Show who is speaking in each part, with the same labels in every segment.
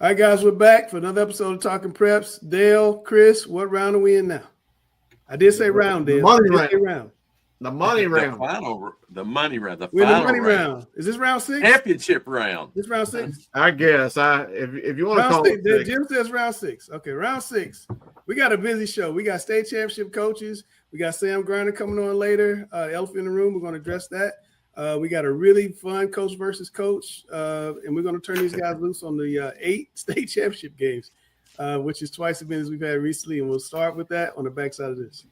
Speaker 1: All right, guys, we're back for another episode of Talking Preps. Dale, Chris, what round are we in now? I did say round, Dale.
Speaker 2: Money
Speaker 1: round.
Speaker 2: The money round.
Speaker 3: The money round.
Speaker 1: We're in the money round. Is this round 6?
Speaker 3: Championship round.
Speaker 1: This round 6?
Speaker 2: I guess. If you want to call
Speaker 1: it
Speaker 2: 6.
Speaker 1: Jim says round 6. Okay, round 6. We got a busy show. We got state championship coaches. We got Sam Grinder coming on later. Elephant in the room. We're going to address that. We got a really fun coach versus coach, and we're going to turn these guys loose on the 8 state championship games, which is twice as many as we've had recently, and we'll start with that on the backside of this.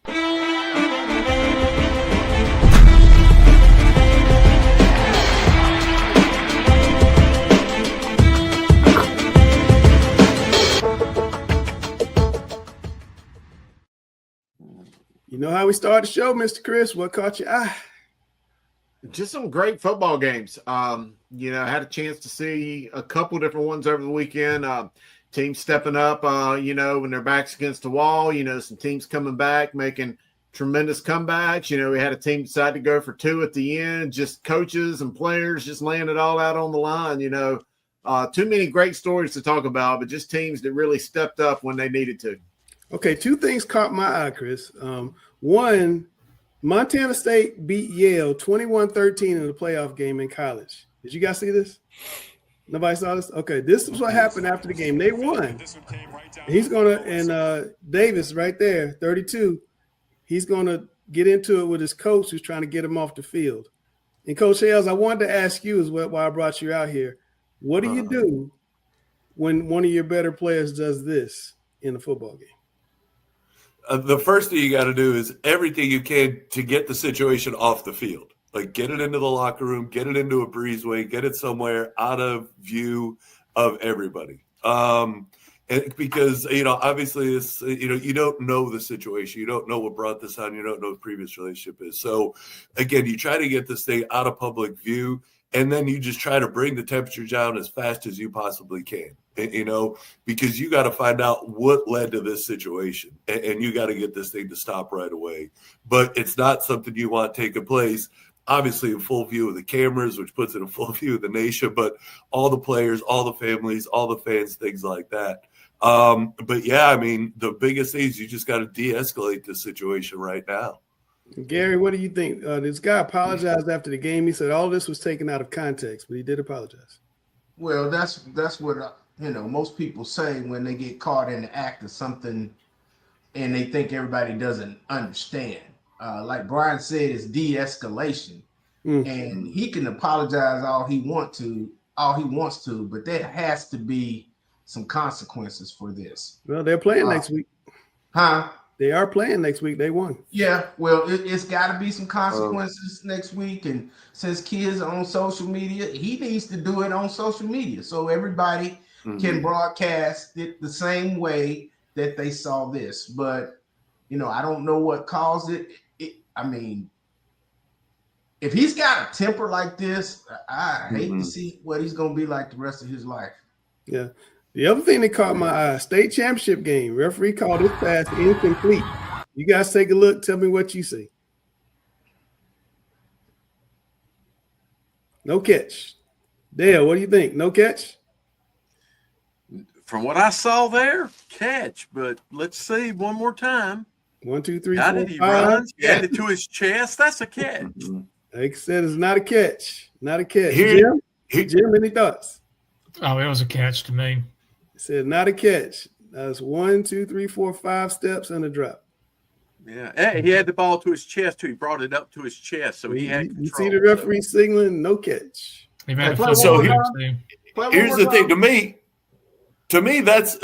Speaker 1: You know how we start the show, Mr. Chris? What caught your eye?
Speaker 2: Just some great football games. I had a chance to see a couple different ones over the weekend. Teams stepping up, when their back's against the wall. Some teams coming back, making tremendous comebacks. We had a team decide to go for 2 at the end. Just coaches and players just laying it all out on the line. Too many great stories to talk about, but just teams that really stepped up when they needed to.
Speaker 1: Okay, 2 things caught my eye, Chris. One, Montana State beat Yale 21-13 in the playoff game in college. Did you guys see this? Nobody saw this? Okay, this is what happened after the game. They won. He's going to – and Davis right there, 32, he's going to get into it with his coach who's trying to get him off the field. And, Coach Hales, I wanted to ask you as well why I brought you out here. What do you do when one of your better players does this in a football game?
Speaker 4: The first thing you got to do is everything you can to get the situation off the field. Like get it into the locker room, get it into a breezeway, get it somewhere out of view of everybody. Because, obviously this, you don't know the situation. You don't know what brought this on. You don't know what the previous relationship is. So, again, you try to get this thing out of public view, and then you just try to bring the temperature down as fast as you possibly can. Because you got to find out what led to this situation, and you got to get this thing to stop right away. But it's not something you want taking place, obviously, in full view of the cameras, which puts it in full view of the nation, but all the players, all the families, all the fans, things like that. But, yeah, the biggest thing is you just got to de-escalate this situation right now.
Speaker 1: Gary, what do you think? This guy apologized after the game. He said all this was taken out of context, but he did apologize.
Speaker 5: Well, that's what most people say when they get caught in the act of something and they think everybody doesn't understand. Like Brian said, it's de-escalation. And he can apologize all he wants to, but there has to be some consequences for this.
Speaker 1: Well, they're playing next week.
Speaker 5: Huh?
Speaker 1: They are playing next week. They won.
Speaker 5: Yeah, well, it's got to be some consequences next week. And since kids are on social media, he needs to do it on social media so everybody can broadcast it the same way that they saw this. But, I don't know what caused it. If he's got a temper like this, I hate to see what he's going to be like the rest of his life.
Speaker 1: Yeah. The other thing that caught my eye, state championship game. Referee called this pass incomplete. You guys take a look. Tell me what you see. No catch. Dale, what do you think? No catch?
Speaker 3: From what I saw there, catch. But let's see one more time.
Speaker 1: 1, 2, 3,
Speaker 3: Got
Speaker 1: 4,
Speaker 3: it. He
Speaker 1: 5.
Speaker 3: runs. He had it to his chest. That's a catch.
Speaker 1: Like I said, it's not a catch. Not a catch. Jim, any thoughts?
Speaker 6: Oh, it was a catch to me.
Speaker 1: He said not a catch. That's 1, 2, 3, 4, 5 steps and a drop.
Speaker 3: Yeah, he had the ball to his chest too. He brought it up to his chest, so he had control.
Speaker 1: You see the referee signaling no catch.
Speaker 4: So here's the thing. To me, that's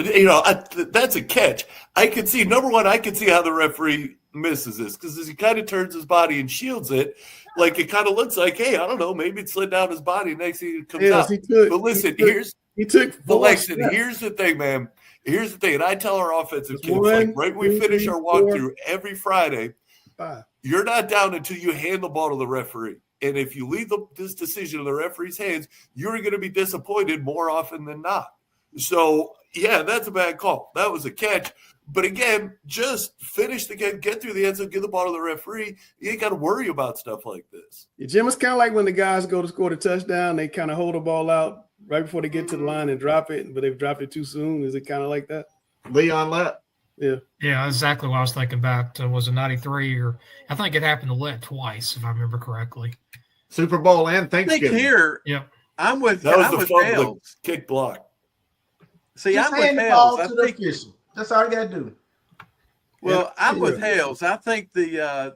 Speaker 4: that's a catch. I can see how the referee misses this because as he kind of turns his body and shields it, like it kind of looks like, hey, I don't know, maybe it slid down his body. Next thing it comes out. But listen, here's the thing, man. Here's the thing, and I tell our offensive kids, right when we finish our walkthrough every Friday,
Speaker 1: 5.
Speaker 4: You're not down until you hand the ball to the referee. And if you leave this decision in the referee's hands, you're going to be disappointed more often than not. So, yeah, that's a bad call. That was a catch. But again, just finish the game, get through the end zone, get the ball to the referee. You ain't got to worry about stuff like this.
Speaker 1: Yeah, Jim, it's kind of like when the guys go to score the touchdown, they kind of hold the ball out right before they get to the line and drop it, but they've dropped it too soon. Is it kind of like that?
Speaker 2: Leon Lett.
Speaker 1: Yeah.
Speaker 6: Yeah, exactly what I was thinking about. Was it 93 or I think it happened to Lett twice, if I remember correctly.
Speaker 2: Super Bowl and
Speaker 3: I think
Speaker 2: Thanksgiving.
Speaker 3: here,
Speaker 6: Yeah.
Speaker 3: I'm with
Speaker 4: That was
Speaker 3: I'm
Speaker 4: the
Speaker 3: with
Speaker 4: fumble, the
Speaker 3: Hales.
Speaker 4: kick block.
Speaker 3: See,
Speaker 5: Just
Speaker 3: I'm with
Speaker 5: hand the ball
Speaker 3: Hales.
Speaker 5: to the official. That's all you got to do.
Speaker 3: Well,
Speaker 1: Yeah.
Speaker 3: I'm with Hales. I think the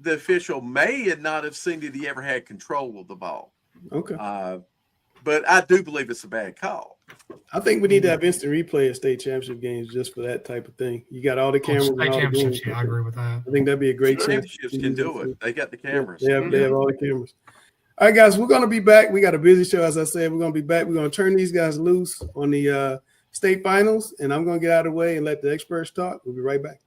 Speaker 3: official may not have seen that he ever had control of the ball.
Speaker 1: Okay.
Speaker 3: But I do believe it's a bad call.
Speaker 1: I think we need to have instant replay at state championship games just for that type of thing. You got all the cameras. And
Speaker 6: State
Speaker 1: all the
Speaker 6: championships,
Speaker 1: games.
Speaker 6: yeah, I agree with that.
Speaker 1: I think that'd be a great chance.
Speaker 3: Championships can do it. They got the cameras.
Speaker 1: They have all the cameras. All right, guys, we're going to be back. We got a busy show, as I said. We're going to be back. We're going to turn these guys loose on the state finals, and I'm going to get out of the way and let the experts talk. We'll be right back.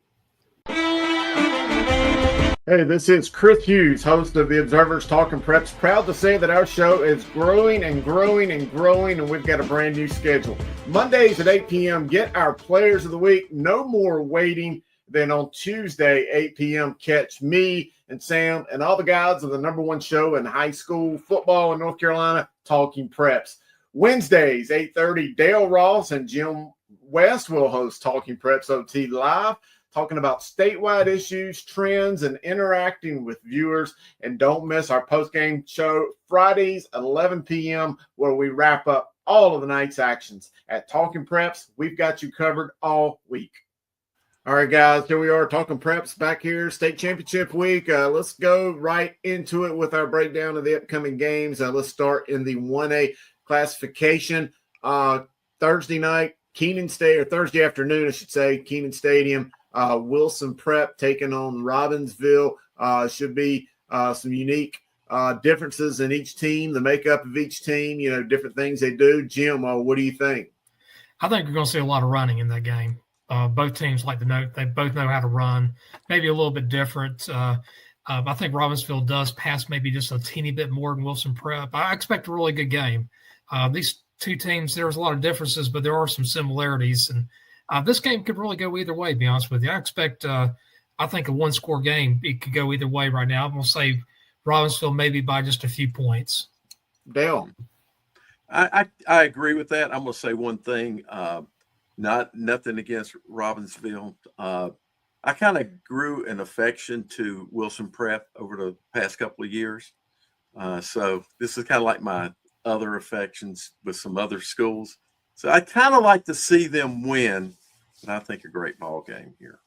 Speaker 2: Hey, this is Chris Hughes, host of the Observer's Talking Preps. Proud to say that our show is growing and growing and growing, and we've got a brand new schedule. Mondays at 8 p.m., get our players of the week. No more waiting. Then on Tuesday, 8 p.m., catch me and Sam and all the guys of the number one show in high school football in North Carolina, Talking Preps. Wednesdays, 8:30, Dale Ross and Jim West will host Talking Preps OT Live, talking about statewide issues, trends, and interacting with viewers. And don't miss our post-game show Fridays at 11 p.m. where we wrap up all of the night's actions. At Talking Preps, we've got you covered all week. All right, guys, here we are talking preps back here, state championship week. Let's go right into it with our breakdown of the upcoming games. Let's start in the 1A classification. Thursday night, Thursday afternoon, I should say, Keenan Stadium. Wilson Prep taking on Robbinsville. Should be some unique differences in each team, the makeup of each team, different things they do. Jim, what do you think?
Speaker 6: I think we're going to see a lot of running in that game. Both teams like to know they both know how to run, maybe a little bit different. I think Robbinsville does pass maybe just a teeny bit more than Wilson Prep. I expect a really good game. These two teams, there's a lot of differences, but there are some similarities. And this game could really go either way, to be honest with you. I expect, I think a one-score game, it could go either way right now. I'm going to say Robbinsville maybe by just a few points.
Speaker 2: Dale.
Speaker 3: I agree with that. I'm going to say one thing. Nothing against Robbinsville. I kind of grew an affection to Wilson Prep over the past couple of years. So this is kind of like my other affections with some other schools. So I kind of like to see them win, and I think a great ball game here.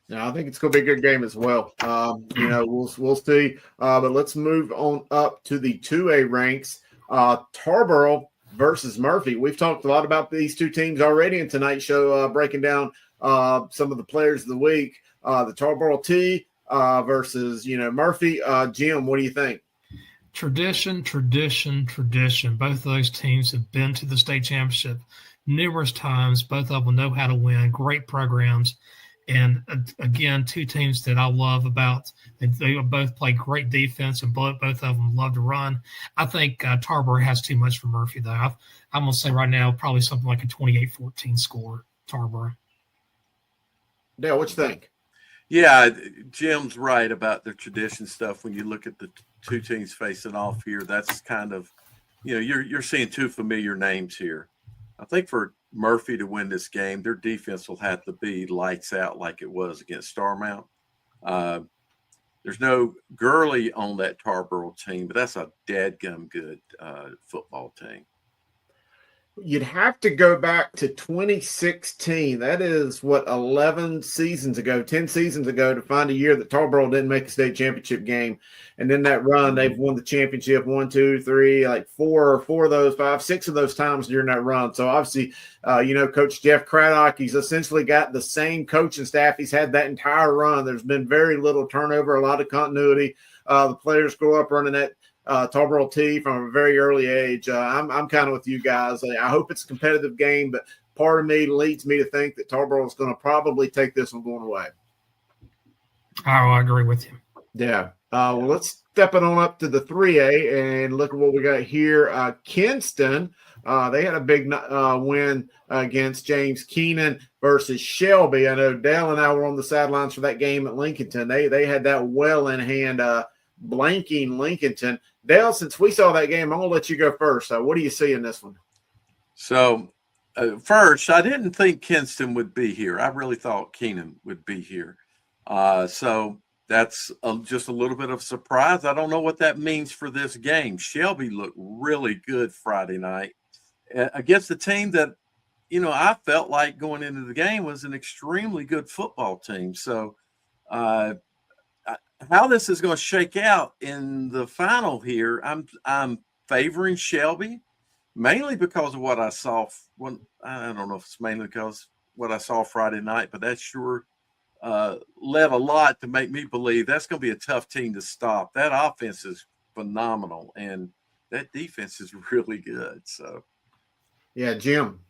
Speaker 2: Yeah, I think it's going to be a good game as well. We'll see. But let's move on up to the 2A ranks. Tarboro versus Murphy. We've talked a lot about these two teams already in tonight's show, breaking down some of the players of the week. The Tarboro T versus Murphy. Jim, what do you think?
Speaker 6: Tradition. Both of those teams have been to the state championship numerous times. Both of them know how to win. Great programs. And again, two teams that I love about. They both play great defense, and both of them love to run. I think Tarboro has too much for Murphy, though. I'm going to say right now probably something like a 28-14 score, Tarboro.
Speaker 2: Dale, what you think?
Speaker 3: Yeah, Jim's right about the tradition stuff. When you look at the two teams facing off here, that's kind of, you're seeing two familiar names here. I think for Murphy to win this game, their defense will have to be lights out like it was against Starmount. There's no Gurley on that Tarboro team, but that's a dadgum good football team.
Speaker 2: You'd have to go back to 2016. That is 10 seasons ago to find a year that Tarboro didn't make a state championship game. And then that run, they've won the championship 1, 2, 3, like four of those, 5, 6 of those times during that run. So obviously, Coach Jeff Craddock, he's essentially got the same coaching staff he's had that entire run. There's been very little turnover, a lot of continuity. The players grow up running that Tarboro T from a very early age. I'm kind of with you guys. I hope it's a competitive game, but part of me leads me to think that Tarboro is going to probably take this one going away.
Speaker 6: Oh, I agree with you.
Speaker 2: Yeah. Well, let's step it on up to the 3A and look at what we got here. Kinston They had a big win against James Keenan versus Shelby. I know Dale and I were on the sidelines for that game at Lincolnton. They had that well in hand, blanking Lincolnton. Dale, since we saw that game, I'm going to let you go first. What do you see in this one?
Speaker 3: So, first, I didn't think Kinston would be here. I really thought Keenan would be here. So that's just a little bit of a surprise. I don't know what that means for this game. Shelby looked really good Friday night against the team that, I felt like going into the game was an extremely good football team. So how this is going to shake out in the final here, I'm favoring Shelby, mainly because of what I saw. I don't know if it's mainly because what I saw Friday night, but that sure led a lot to make me believe that's going to be a tough team to stop. That offense is phenomenal, and that defense is really good. So,
Speaker 2: yeah, Jim.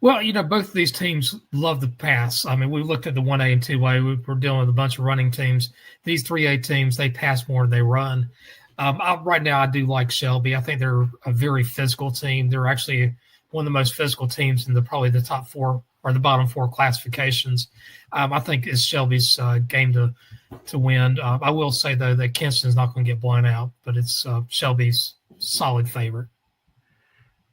Speaker 6: Well, both of these teams love the pass. I mean, we looked at the 1A and 2A. We're dealing with a bunch of running teams. These 3A teams, they pass more than they run. Right now, I do like Shelby. I think they're a very physical team. They're actually one of the most physical teams in probably the top four or the bottom four classifications. I think it's Shelby's game to win. I will say, though, that Kinston's not going to get blown out, but it's Shelby's solid favorite.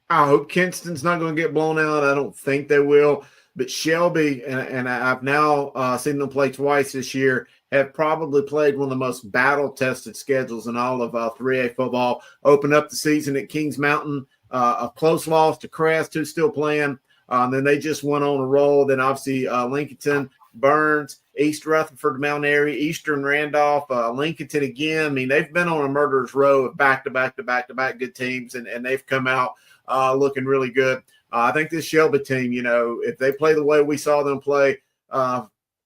Speaker 2: I hope Kinston's not going to get blown out. I don't think they will. But Shelby, and I've now seen them play twice this year, have probably played one of the most battle-tested schedules in all of 3A football. Opened up the season at Kings Mountain, a close loss to Crest, who's still playing. Then they just went on a roll. Then obviously Lincolnton, Burns, East Rutherford, Mount Airy, Eastern Randolph, Lincolnton again. I mean, they've been on a murderer's row of back-to-back good teams, and they've come out looking really good. I think this Shelby team, if they play the way we saw them play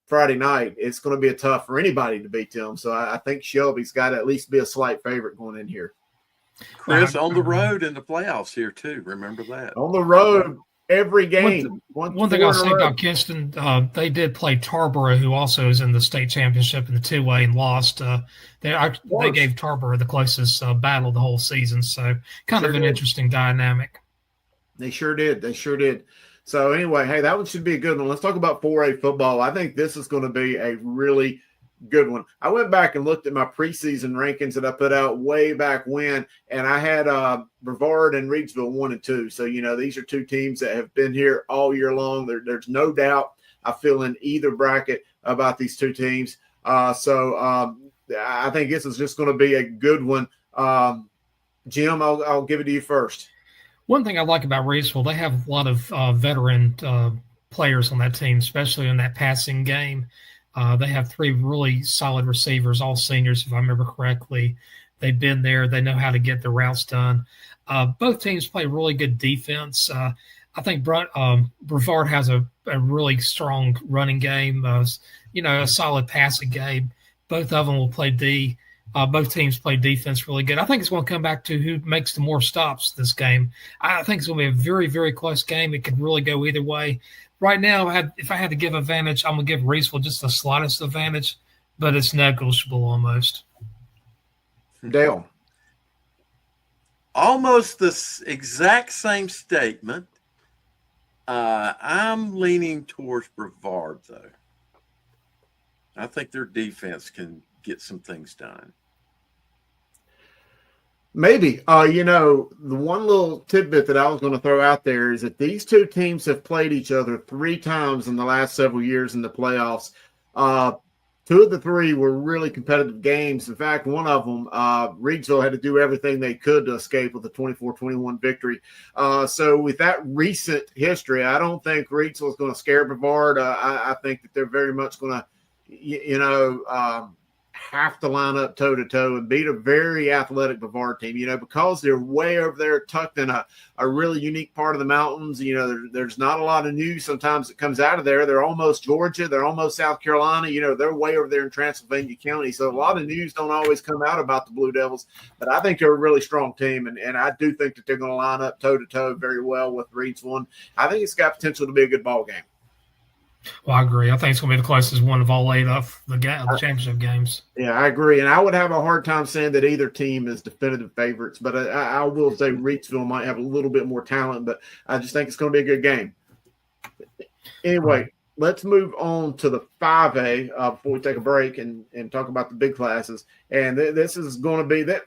Speaker 2: Friday night, it's going to be tough for anybody to beat them. So I think Shelby's got to at least be a slight favorite going in here.
Speaker 3: Chris, on the road in the playoffs here too. Remember that.
Speaker 2: On the road, every game.
Speaker 6: One thing I'll say about Kinston, they did play Tarboro, who also is in the state championship in the 2A and lost. They gave Tarboro the closest battle the whole season. So kind of an interesting dynamic.
Speaker 2: They sure did. So anyway, hey, that one should be a good one. Let's talk about 4A football. I think this is going to be a really good one. I went back and looked at my preseason rankings that I put out way back when, and I had Brevard and Reidsville 1 and 2. So, these are two teams that have been here all year long. There's no doubt I feel in either bracket about these two teams. So I think this is just going to be a good one. Jim, I'll give it to you first.
Speaker 6: One thing I like about Reidsville, they have a lot of veteran players on that team, especially in that passing game. They have 3 really solid receivers, all seniors, if I remember correctly. They've been there. They know how to get the routes done. Both teams play really good defense. I think Brevard has a really strong running game, a solid passing game. Both of them will play D. Both teams play defense really good. I think it's going to come back to who makes the more stops this game. I think it's going to be a very, very close game. It could really go either way. Right now, if I had to give advantage, I'm going to give Reidsville just the slightest advantage, but it's negligible almost.
Speaker 2: Dale.
Speaker 3: Almost the exact same statement. I'm leaning towards Brevard, though. I think their defense can get some things done.
Speaker 2: Maybe. The one little tidbit that I was going to throw out there is that these two teams have played each other 3 times in the last several years in the playoffs. 2 of the 3 were really competitive games. In fact, one of them, Reidsville had to do everything they could to escape with a 24-21 victory. So with that recent history, I don't think Reidsville is going to scare Brevard. I think that they're very much going to, have to line up toe-to-toe and beat a very athletic Brevard team, because they're way over there tucked in a really unique part of the mountains. There's not a lot of news sometimes that comes out of there. They're almost Georgia. They're almost South Carolina. They're way over there in Transylvania County. So a lot of news don't always come out about the Blue Devils, but I think they're a really strong team, and I do think that they're going to line up toe-to-toe very well with Reidsville. I think it's got potential to be a good ball game.
Speaker 6: Well, I agree. I think it's going to be the closest one of all 8 of the championship games.
Speaker 2: Yeah, I agree. And I would have a hard time saying that either team is definitive favorites, but I will say Reidsville might have a little bit more talent, but I just think it's going to be a good game. Anyway, let's move on to the 5A before we take a break and talk about the big classes. And this is going to be that.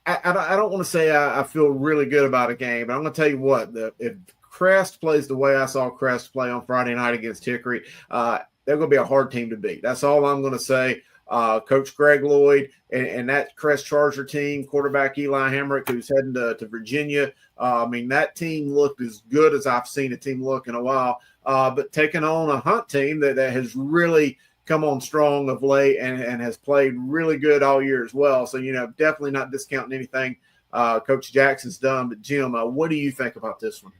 Speaker 2: I don't want to say I feel really good about a game, but I'm going to tell you what, if Crest plays the way I saw Crest play on Friday night against Hickory, they're going to be a hard team to beat. That's all I'm going to say. Coach Greg Lloyd and that Crest Charger team, quarterback Eli Hamrick, who's heading to Virginia. I mean, that team looked as good as I've seen a team look in a while. But taking on a Hunt team that has really come on strong of late and has played really good all year as well. So, definitely not discounting anything Coach Jackson's done. But, Jim, what do you think about this one?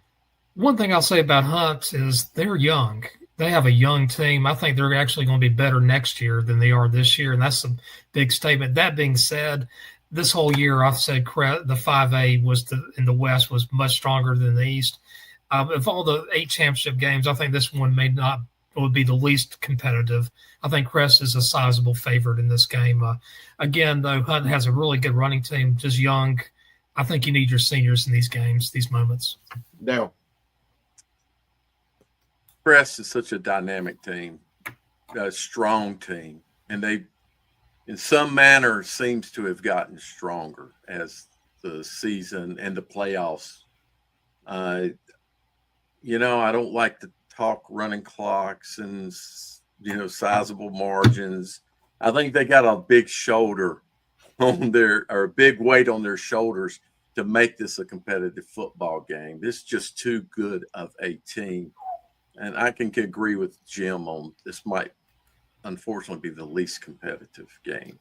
Speaker 6: One thing I'll say about Hunt is they're young. They have a young team. I think they're actually going to be better next year than they are this year, and that's a big statement. That being said, this whole year I've said the 5A in the West was much stronger than the East. Of all the 8 championship games, I think this one would be the least competitive. I think Crest is a sizable favorite in this game. Again, though, Hunt has a really good running team, just young. I think you need your seniors in these games, these moments.
Speaker 2: No.
Speaker 3: Crest is such a dynamic team, a strong team, and they, in some manner, seems to have gotten stronger as the season and the playoffs. I don't like to talk running clocks and, sizable margins. I think they got a big shoulder or a big weight on their shoulders to make this a competitive football game. This is just too good of a team. And I can agree with Jim on this might, unfortunately, be the least competitive game.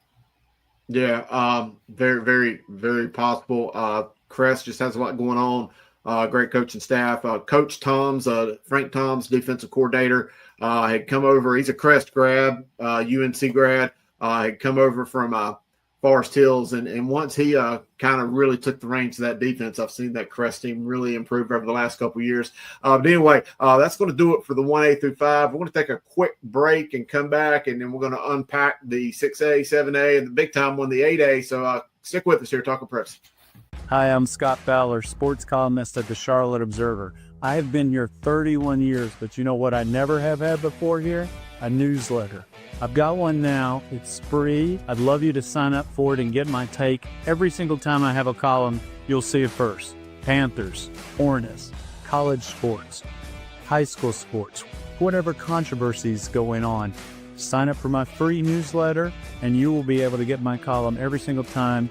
Speaker 2: Yeah, very, very, very possible. Crest just has a lot going on. Great coaching staff. Coach Toms, Frank Toms, defensive coordinator, had come over. He's a Crest grad, UNC grad. Had come over from Forest Hills, and once he kind of really took the reins of that defense, I've seen that Crest team really improve over the last couple of years. But anyway, that's going to do it for the 1A through 5. We're going to take a quick break and come back, and then we're going to unpack the 6A, 7A, and the big time one, the 8A. So stick with us here, Talking Preps.
Speaker 7: Hi, I'm Scott Fowler, sports columnist at the Charlotte Observer. I have been here 31 years, but you know what I never have had before here? A newsletter. I've got one now. It's free. I'd love you to sign up for it and get my take. Every single time I have a column, you'll see it first. Panthers, Hornets, college sports, high school sports, whatever controversies going on. Sign up for my free newsletter, and you will be able to get my column every single time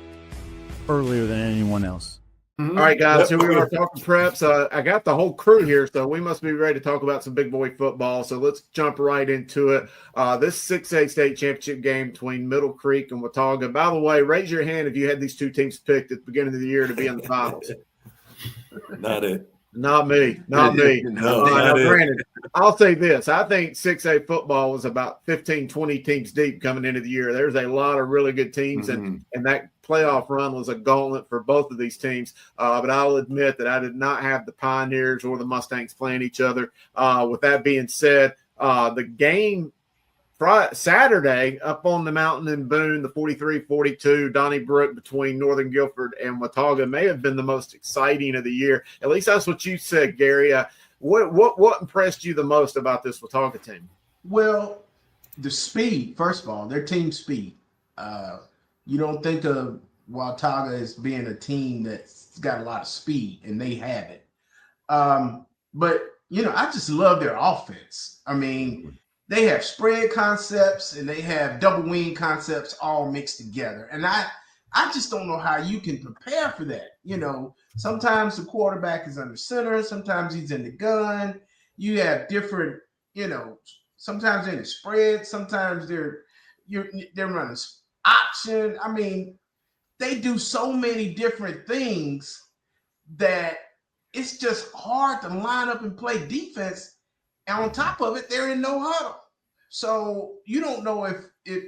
Speaker 7: earlier than anyone else.
Speaker 2: All right, guys, here we are Talking Preps. I got the whole crew here, so we must be ready to talk about some big boy football. So let's jump right into it. This 6A state championship game between Middle Creek and Watauga. By the way, raise your hand if you had these two teams picked at the beginning of the year to be in the finals.
Speaker 4: Not it.
Speaker 2: Not me. Not me.
Speaker 3: No,
Speaker 2: Granted, I'll say this. I think 6A football was about 15, 20 teams deep coming into the year. There's a lot of really good teams, and that playoff run was a gauntlet for both of these teams. But I'll admit that I did not have the Pioneers or the Mustangs playing each other. With that being said, the game Saturday up on the mountain in Boone, the 43-42 Donnybrook between Northern Guilford and Watauga may have been the most exciting of the year. At least that's what you said, Gary. What impressed you the most about this Watauga team?
Speaker 5: Well, the speed, first of all, their team speed. You don't think of Watauga as being a team that's got a lot of speed, and they have it. But, I just love their offense. I mean, they have spread concepts and they have double wing concepts all mixed together. And I just don't know how you can prepare for that. Sometimes the quarterback is under center, sometimes he's in the gun. You have different, sometimes they're in the spread, sometimes they're running option. I mean, they do so many different things that it's just hard to line up and play defense. And on top of it, they're in no huddle. So you don't know if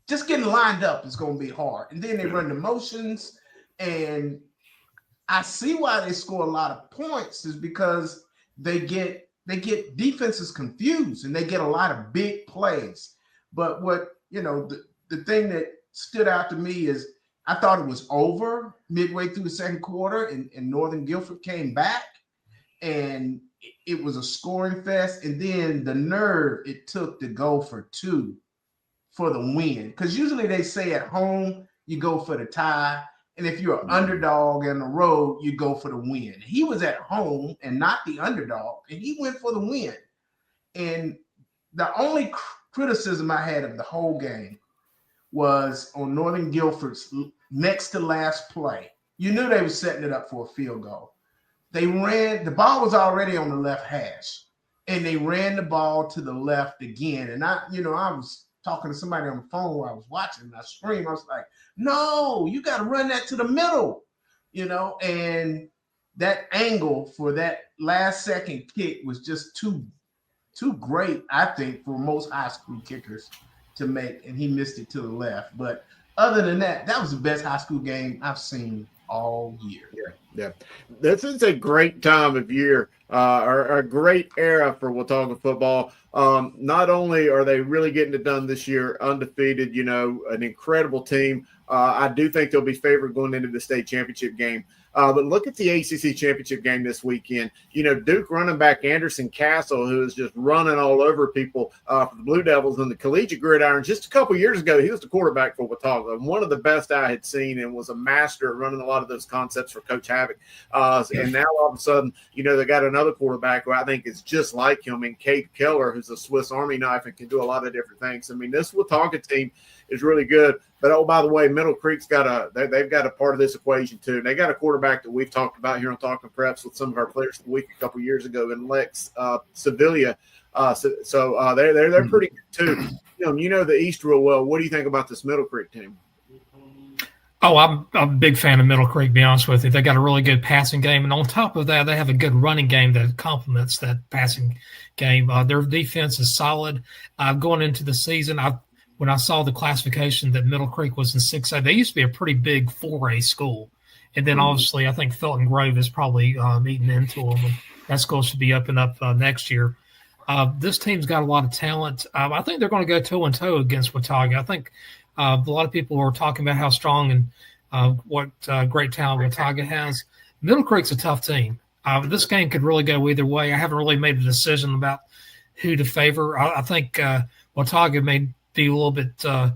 Speaker 5: just getting lined up is going to be hard. And then they run the motions. And I see why they score a lot of points is because they get they get defenses confused and they get a lot of big plays. But what, the thing that stood out to me is I thought it was over midway through the second quarter, and Northern Guilford came back, and it was a scoring fest. And then the nerve it took to go for 2 for the win. Because usually they say at home, you go for the tie. And if you're an underdog on the road, you go for the win. He was at home and not the underdog, and he went for the win. And the only criticism I had of the whole game was on Northern Guilford's next to last play. You knew they were setting it up for a field goal. They ran, the ball was already on the left hash, and they ran the ball to the left again. And I was talking to somebody on the phone while I was watching, and I screamed. I was like, no, you got to run that to the middle, and that angle for that last second kick was just too great, I think, for most high school kickers to make, and he missed it to the left. But other than that, that was the best high school game I've seen all year.
Speaker 2: Yeah. This is a great time of year, or a great era for Watauga football. Not only are they really getting it done this year, undefeated, an incredible team. I do think they'll be favored going into the state championship game. But look at the ACC championship game this weekend. Duke running back Anderson Castle, who is just running all over people for the Blue Devils in the collegiate gridiron. Just a couple years ago, he was the quarterback for Watauga, one of the best I had seen, and was a master at running a lot of those concepts for Coach Havoc. And now all of a sudden, they got another quarterback who I think is just like him, and Cade Keller, who's a Swiss Army knife and can do a lot of different things. I mean, this Watauga team is really good. But, oh, by the way, Middle Creek's they've got a part of this equation too. And they got a quarterback that we've talked about here on Talking Preps with some of our players of the week a couple years ago in Lex Sevilla. So they're pretty good too. The East real well. What do you think about this Middle Creek team?
Speaker 6: Oh, I'm a big fan of Middle Creek, to be honest with you. They got a really good passing game. And on top of that, they have a good running game that complements that passing game. Their defense is solid. Going into the season, when I saw the classification that Middle Creek was in 6A, they used to be a pretty big 4A school. And then obviously I think Felton Grove is probably eating into them. And that school should be up and up next year. This team's got a lot of talent. I think they're going to go toe-and-toe against Watauga. I think a lot of people are talking about how strong and what great talent Watauga has. Middle Creek's a tough team. This game could really go either way. I haven't really made a decision about who to favor. I think Watauga may be a little bit out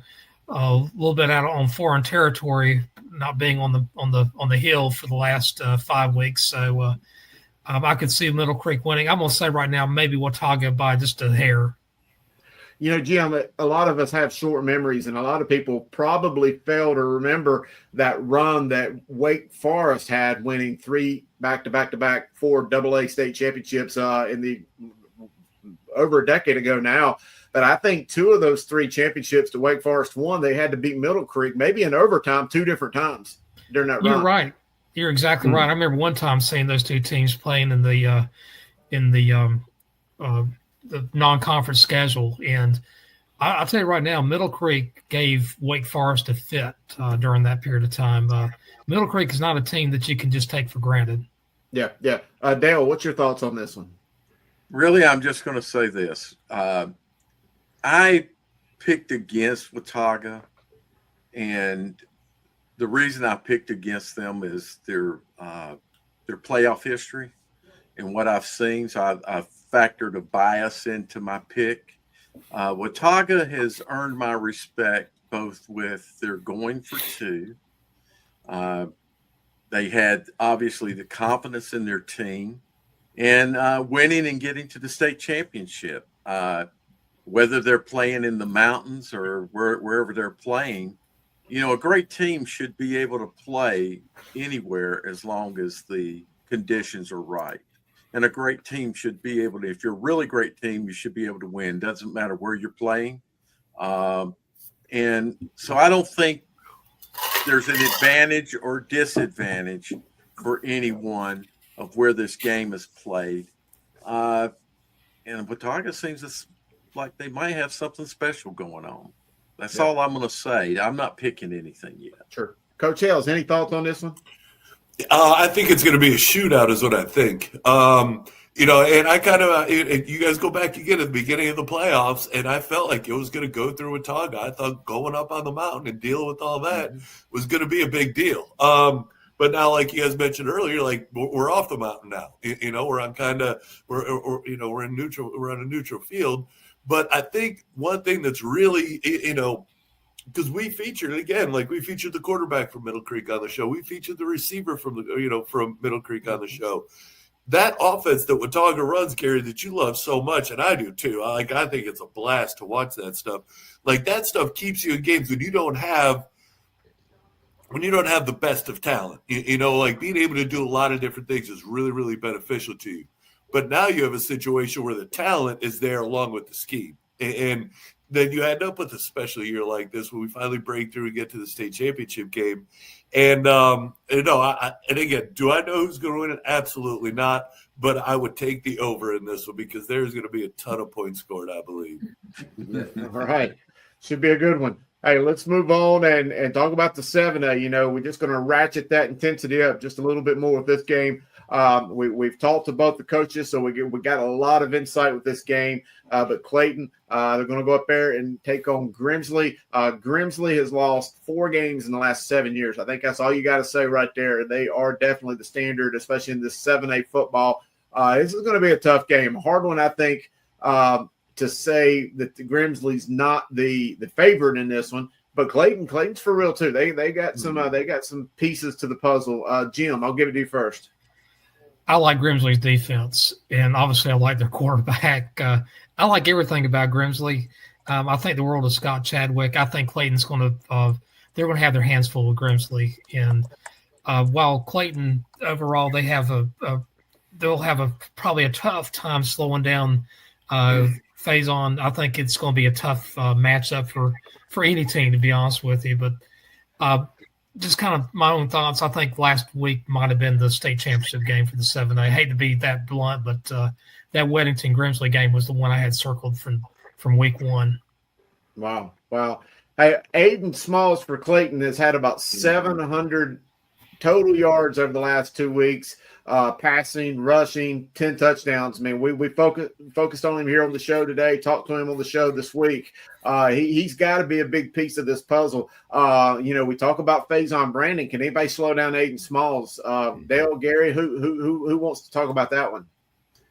Speaker 6: on foreign territory, not being on the hill for the last 5 weeks. So I could see Middle Creek winning. I'm gonna say right now maybe Watauga by just a hair.
Speaker 2: Jim, a lot of us have short memories, and a lot of people probably fail to remember that run that Wake Forest had, winning 3 back-to-back 4 AA state championships over a decade ago now. But I think 2 of those 3 championships that Wake Forest won, they had to beat Middle Creek, maybe in overtime 2 different times during that run.
Speaker 6: You're right. You're exactly right. I remember one time seeing those 2 teams playing in the non-conference schedule, and I'll tell you right now, Middle Creek gave Wake Forest a fit during that period of time. Middle Creek is not a team that you can just take for granted.
Speaker 2: Yeah. Dale, what's your thoughts on this one?
Speaker 3: Really, I'm just going to say this. I picked against Watauga, and the reason I picked against them is their playoff history and what I've seen. So I've factored a bias into my pick. Watauga has earned my respect both with their going for 2. They had obviously the confidence in their team and winning and getting to the state championship. Whether they're playing in the mountains or wherever they're playing, a great team should be able to play anywhere as long as the conditions are right. And a great team should be able to, if you're a really great team, you should be able to win. Doesn't matter where you're playing. And so I don't think there's an advantage or disadvantage for anyone of where this game is played. And Watauga seems like they might have something special going on. That's all I'm going to say. I'm not picking anything yet.
Speaker 2: Sure. Coach Hales, any thoughts on this one?
Speaker 4: I think it's going to be a shootout is what I think. And I kind of, you guys go back again at the beginning of the playoffs, and I felt like it was going to go through with Tonga. I thought going up on the mountain and dealing with all that was going to be a big deal. But now, like you guys mentioned earlier, like we're off the mountain now. We're on we're in neutral. We're on a neutral field. But I think one thing that's really, because we featured again, like we featured the quarterback from Middle Creek on the show. We featured the receiver from Middle Creek on the show. That offense that Watauga runs, Gary, that you love so much, and I do too. I think it's a blast to watch that stuff. Like that stuff keeps you in games when you don't have the best of talent. Like being able to do a lot of different things is really, really beneficial to you. But now you have a situation where the talent is there along with the scheme, and then you end up with a special year like this when we finally break through and get to the state championship game. And and again, do I know who's going to win it? Absolutely not. But I would take the over in this one because there's going to be a ton of points scored, I believe.
Speaker 2: All right. Should be a good one. Hey, let's move on and talk about the 7A. We're just going to ratchet that intensity up just a little bit more with this game. We've talked to both the coaches, so we got a lot of insight with this game. But Clayton, they're going to go up there and take on Grimsley. Grimsley has lost 4 games in the last 7 years. I think that's all you got to say right there. They are definitely the standard, especially in this 7A football. This is going to be a tough game. A hard one, I think, to say that the Grimsley's not the favorite in this one. But Clayton's for real too. They got some pieces to the puzzle. Jim, I'll give it to you first.
Speaker 6: I like Grimsley's defense, and obviously I like their quarterback. I like everything about Grimsley. I think the world of Scott Chadwick. I think Clayton's going to they're going to have their hands full with Grimsley. And while Clayton overall they'll have probably a tough time slowing down Faison. I think it's going to be a tough matchup for any team, to be honest with you. But just kind of my own thoughts. I think last week might have been the state championship game for the 7A. I hate to be that blunt, but that Weddington Grimsley game was the one I had circled from week 1.
Speaker 2: Wow. Hey, Aiden Smalls for Clayton has had about 700 total yards over the last 2 weeks, passing, rushing, 10 touchdowns. I mean, we focused on him here on the show today, talked to him on the show this week. He's got to be a big piece of this puzzle. We talk about Faison Brandon. Can anybody slow down Aiden Smalls? Dale, Gary, who wants to talk about that one?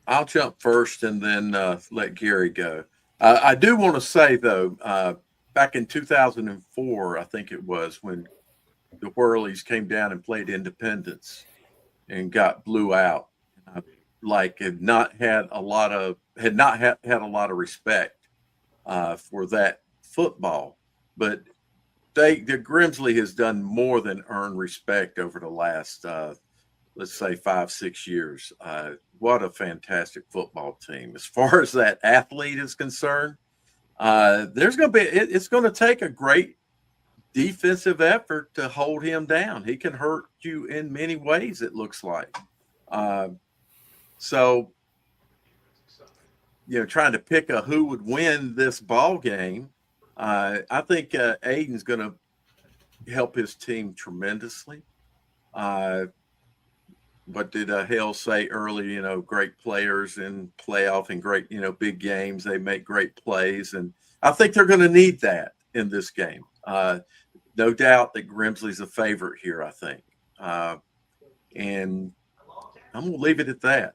Speaker 3: I'll jump first and then let Gary go. I do want to say, though, back in 2004, I think it was, when the Whirlies came down and played Independence and got blew out, had not had a lot of respect for that football. But the Grimsley has done more than earn respect over the last let's say 5-6 years. What a fantastic football team. As far as that athlete is concerned, it's going to take a great defensive effort to hold him down. He can hurt you in many ways, it looks like. So, trying to pick who would win this ball game, I think Aiden's going to help his team tremendously. What did Hale say earlier? Great players in playoff and great, big games. They make great plays. And I think they're going to need that in this game. No doubt that Grimsley's a favorite here, I think. And I'm going to leave it at that.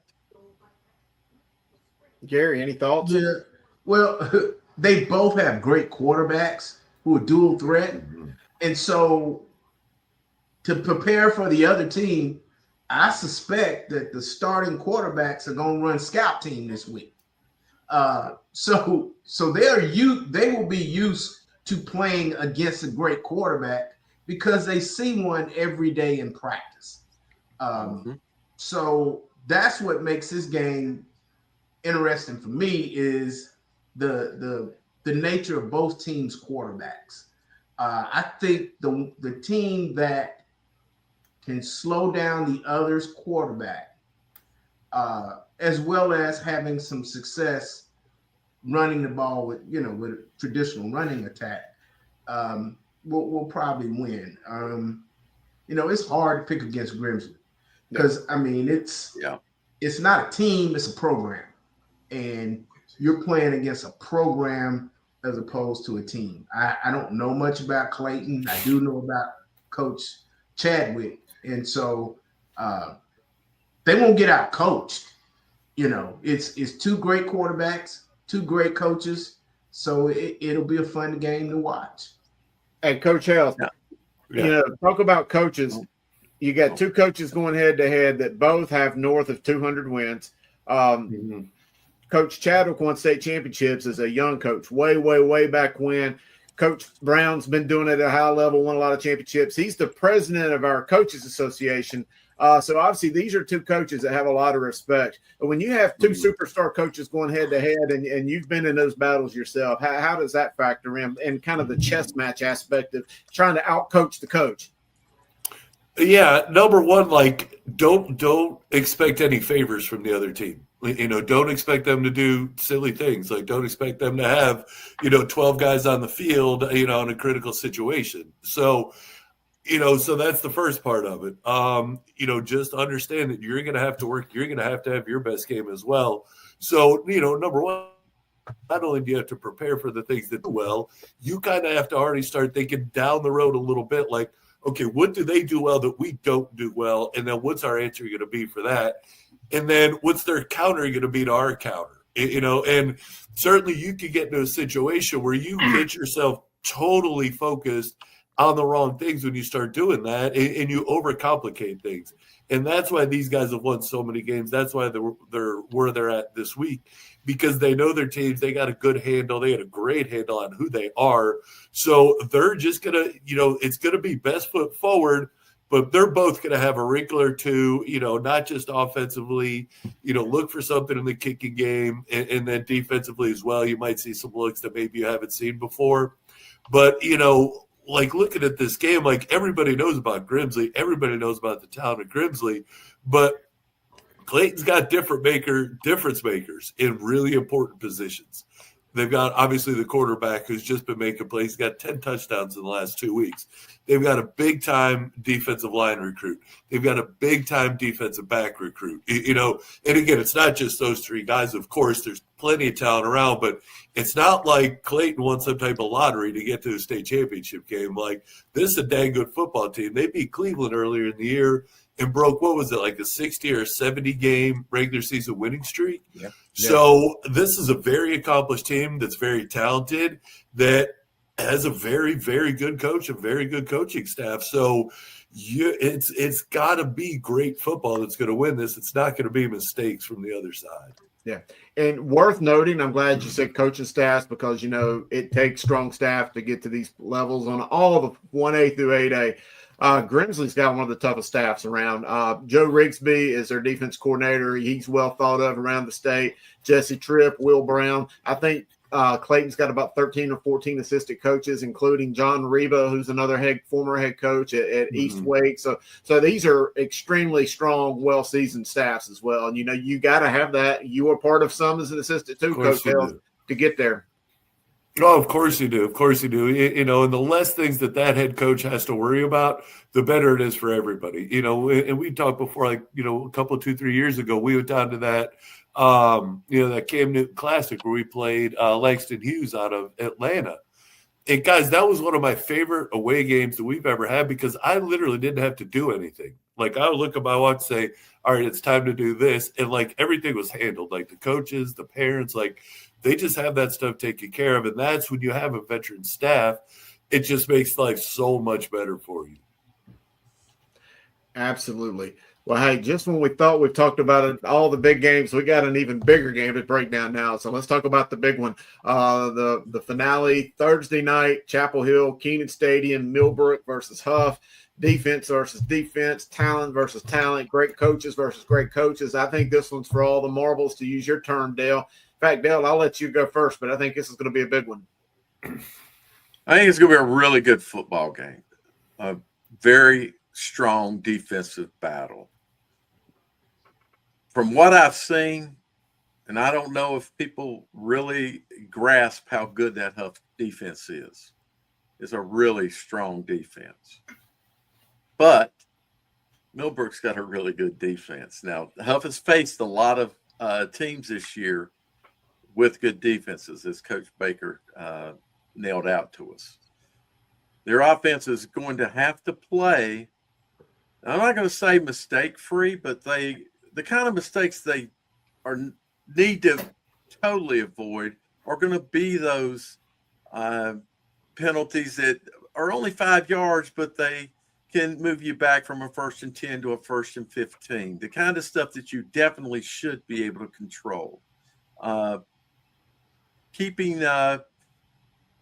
Speaker 2: Gary, any thoughts?
Speaker 5: Yeah. Well, they both have great quarterbacks who are dual threat. Mm-hmm. And so to prepare for the other team, I suspect that the starting quarterbacks are going to run scout team this week. So they will be used to playing against a great quarterback because they see one every day in practice. So that's what makes this game interesting for me is the nature of both teams' quarterbacks. I think the team that can slow down the other's quarterback, as well as having some success running the ball with a traditional running attack, will probably win. It's hard to pick against Grimsley because it's it's not a team, it's a program. And you're playing against a program as opposed to a team. I don't know much about Clayton. I do know about Coach Chadwick. And so they won't get out coached. It's two great quarterbacks, two great coaches. So it'll be a fun game to watch.
Speaker 2: Hey, Coach Hales, talk about coaches. You got two coaches going head to head that both have north of 200 wins. Coach Chadwick won state championships as a young coach way back when. Coach Brown's been doing it at a high level, won a lot of championships. He's the president of our Coaches Association. So obviously these are two coaches that have a lot of respect. But when you have two superstar coaches going head to head and you've been in those battles yourself, how does that factor in and kind of the chess match aspect of trying to outcoach the coach?
Speaker 4: Yeah, number one, don't expect any favors from the other team. Don't expect them to do silly things. Don't expect them to have, 12 guys on the field, in a critical situation. So, so that's the first part of it. Just understand that you're going to have to work. You're going to have your best game as well. So, number one, not only do you have to prepare for the things that do well, you kind of have to already start thinking down the road a little bit, okay, what do they do well that we don't do well? And then what's our answer going to be for that? And then what's their counter going to be to our counter? And certainly you could get into a situation where you get yourself totally focused on the wrong things when you start doing that, and you overcomplicate things. And that's why these guys have won so many games. That's why they're where they're at this week, because they know their teams. They got a good handle. They had a great handle on who they are. So they're just going to, it's going to be best foot forward, but they're both going to have a wrinkle or two, not just offensively, look for something in the kicking game, and then defensively as well. You might see some looks that maybe you haven't seen before. But, looking at this game, everybody knows about Grimsley. Everybody knows about the talent of Grimsley. But Clayton's got difference makers in really important positions. They've got, obviously, the quarterback who's just been making plays. He's got 10 touchdowns in the last 2 weeks. They've got a big-time defensive line recruit. They've got a big-time defensive back recruit. And again, it's not just those three guys. Of course, there's plenty of talent around, but it's not like Clayton won some type of lottery to get to the state championship game. This is a dang good football team. They beat Cleveland earlier in the year and broke, what was it, a 60 or 70 game regular season winning streak? Yeah. So this is a very accomplished team that's very talented, that has a very, very good coach, a very good coaching staff. So it's got to be great football that's going to win this. It's not going to be mistakes from the other side.
Speaker 2: Yeah. And worth noting, I'm glad you said coaching staffs, because, it takes strong staff to get to these levels on all the 1A through 8A. Grimsley's got one of the toughest staffs around. Joe Rigsby is their defense coordinator. He's well thought of around the state. Jesse Tripp, Will Brown. I think Clayton's got about 13 or 14 assistant coaches, including John Reba, who's another former head coach at East Wake. So these are extremely strong, well-seasoned staffs as well. And, you got to have that. You were part of some as an assistant too, Coach Hales, to get there.
Speaker 4: Oh, of course you do. Of course you do. And the less things that head coach has to worry about, the better it is for everybody. And we talked before, a couple, 2-3 years ago, we went down to that, that Cam Newton Classic where we played Langston Hughes out of Atlanta. And guys, that was one of my favorite away games that we've ever had, because I literally didn't have to do anything. I would look at my watch and say, all right, it's time to do this. And everything was handled, the coaches, the parents, they just have that stuff taken care of. And that's when you have a veteran staff, it just makes life so much better for you.
Speaker 2: Absolutely. Well, hey, just when we thought we've talked about it, all the big games, we got an even bigger game to break down now. So let's talk about the big one. The finale, Thursday night, Chapel Hill, Keenan Stadium, Millbrook versus Huff. Defense versus defense, talent versus talent, great coaches versus great coaches. I think this one's for all the marbles, to use your term, Dale. In fact, Dale, I'll let you go first, but I think this is going to be a big one.
Speaker 3: I think it's going to be a really good football game. A very strong defensive battle. From what I've seen, and I don't know if people really grasp how good that Huff defense is. It's a really strong defense. But Millbrook's got a really good defense. Now, Huff has faced a lot of teams this year with good defenses, as Coach Baker nailed out to us. Their offense is going to have to play, I'm not going to say mistake-free, but the kind of mistakes they need to totally avoid are going to be those penalties that are only 5 yards, but they can move you back from a 1st and 10 to a 1st and 15. The kind of stuff that you definitely should be able to control. Keeping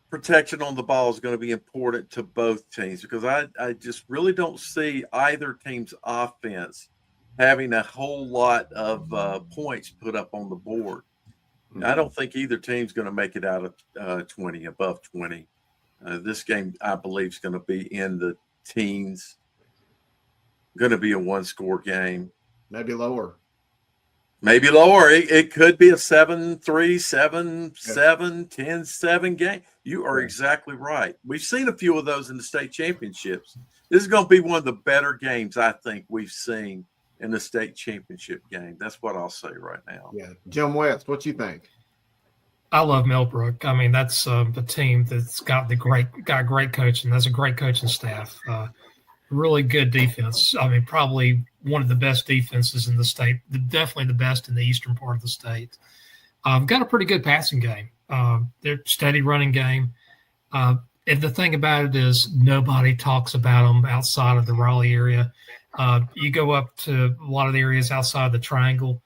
Speaker 3: protection on the ball is going to be important to both teams, because I just really don't see either team's offense having a whole lot of points put up on the board. I don't think either team's going to make it out of 20, above 20. This game, I believe, is going to be in the teens. Going to be a one-score game.
Speaker 2: Maybe lower.
Speaker 3: Maybe lower. It co3 be a 7-3, 7-7, 10-7 game. You are exactly right. We've seen a few of those in the state championships. This is going to be one of the better games I think we've seen in the state championship game. That's what I'll say right now.
Speaker 2: Yeah. Jim West, what you think?
Speaker 6: I love Millbrook. I mean, that's the team that's got great coaching. That's a great coaching staff. Really good defense. I mean, probably one of the best defenses in the state. Definitely the best in the eastern part of the state. Got a pretty good passing game. They're steady running game. And the thing about it is nobody talks about them outside of the Raleigh area. You go up to a lot of the areas outside the Triangle.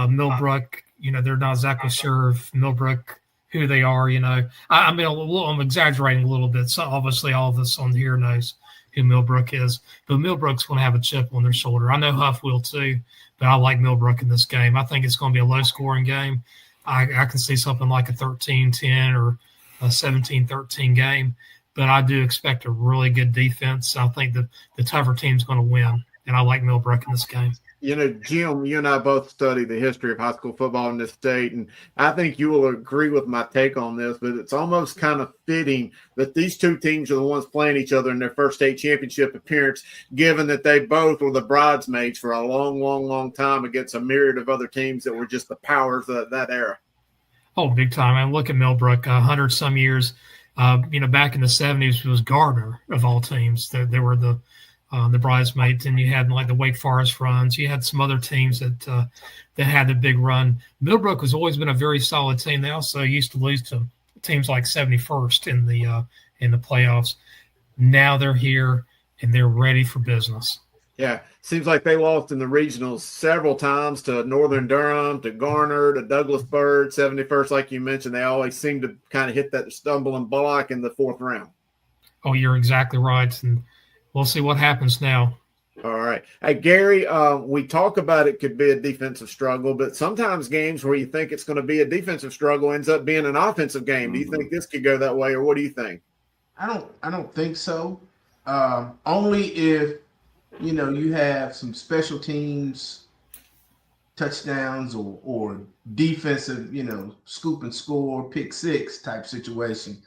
Speaker 6: Millbrook, they're not exactly sure of Millbrook, who they are. I mean, I'm exaggerating a little bit. So obviously all of us on here knows who Millbrook is, but Millbrook's going to have a chip on their shoulder. I know Huff will too, but I like Millbrook in this game. I think it's going to be a low-scoring game. I can see something like a 13-10 or a 17-13 game, but I do expect a really good defense. I think the tougher team's going to win, and I like Millbrook in this game.
Speaker 2: Jim, you and I both study the history of high school football in this state, and I think you will agree with my take on this, but it's almost kind of fitting that these two teams are the ones playing each other in their first state championship appearance, given that they both were the bridesmaids for a long, long, long time against a myriad of other teams that were just the powers of that era.
Speaker 6: Oh, big time. I look at Millbrook, 100-some years. Back in the 70s, it was Gardner, of all teams. They were the bridesmaids, and you had like the Wake Forest runs. You had some other teams that had a big run. Millbrook has always been a very solid team. They also used to lose to teams like 71st in the playoffs. Now they're here and they're ready for business.
Speaker 2: Yeah, seems like they lost in the regionals several times to Northern Durham, to Garner, to Douglasburg, 71st, like you mentioned. They always seem to kind of hit that stumbling block in the 4th round.
Speaker 6: Oh, you're exactly right, and we'll see what happens now.
Speaker 2: All right. Hey, Gary, we talk about it could be a defensive struggle, but sometimes games where you think it's going to be a defensive struggle ends up being an offensive game. Do you think this could go that way, or what do you think?
Speaker 5: I don't think so. Only if, you have some special teams touchdowns or defensive, scoop and score, pick six type situation,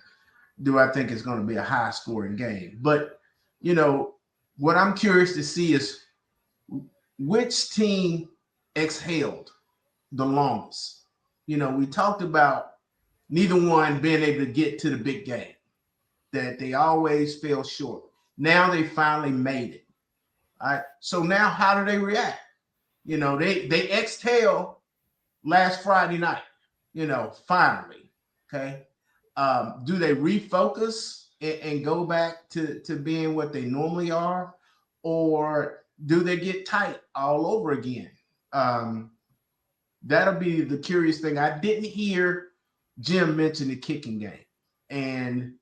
Speaker 5: do I think it's going to be a high scoring game. But, what I'm curious to see is which team exhaled the longest. We talked about neither one being able to get to the big game, that they always fell short. Now they finally made it. All right. So now how do they react? They exhale last Friday night, finally. Okay. Do they refocus and go back to being what they normally are, or do they get tight all over again? That'll be the curious thing. I didn't hear Jim mention the kicking game, and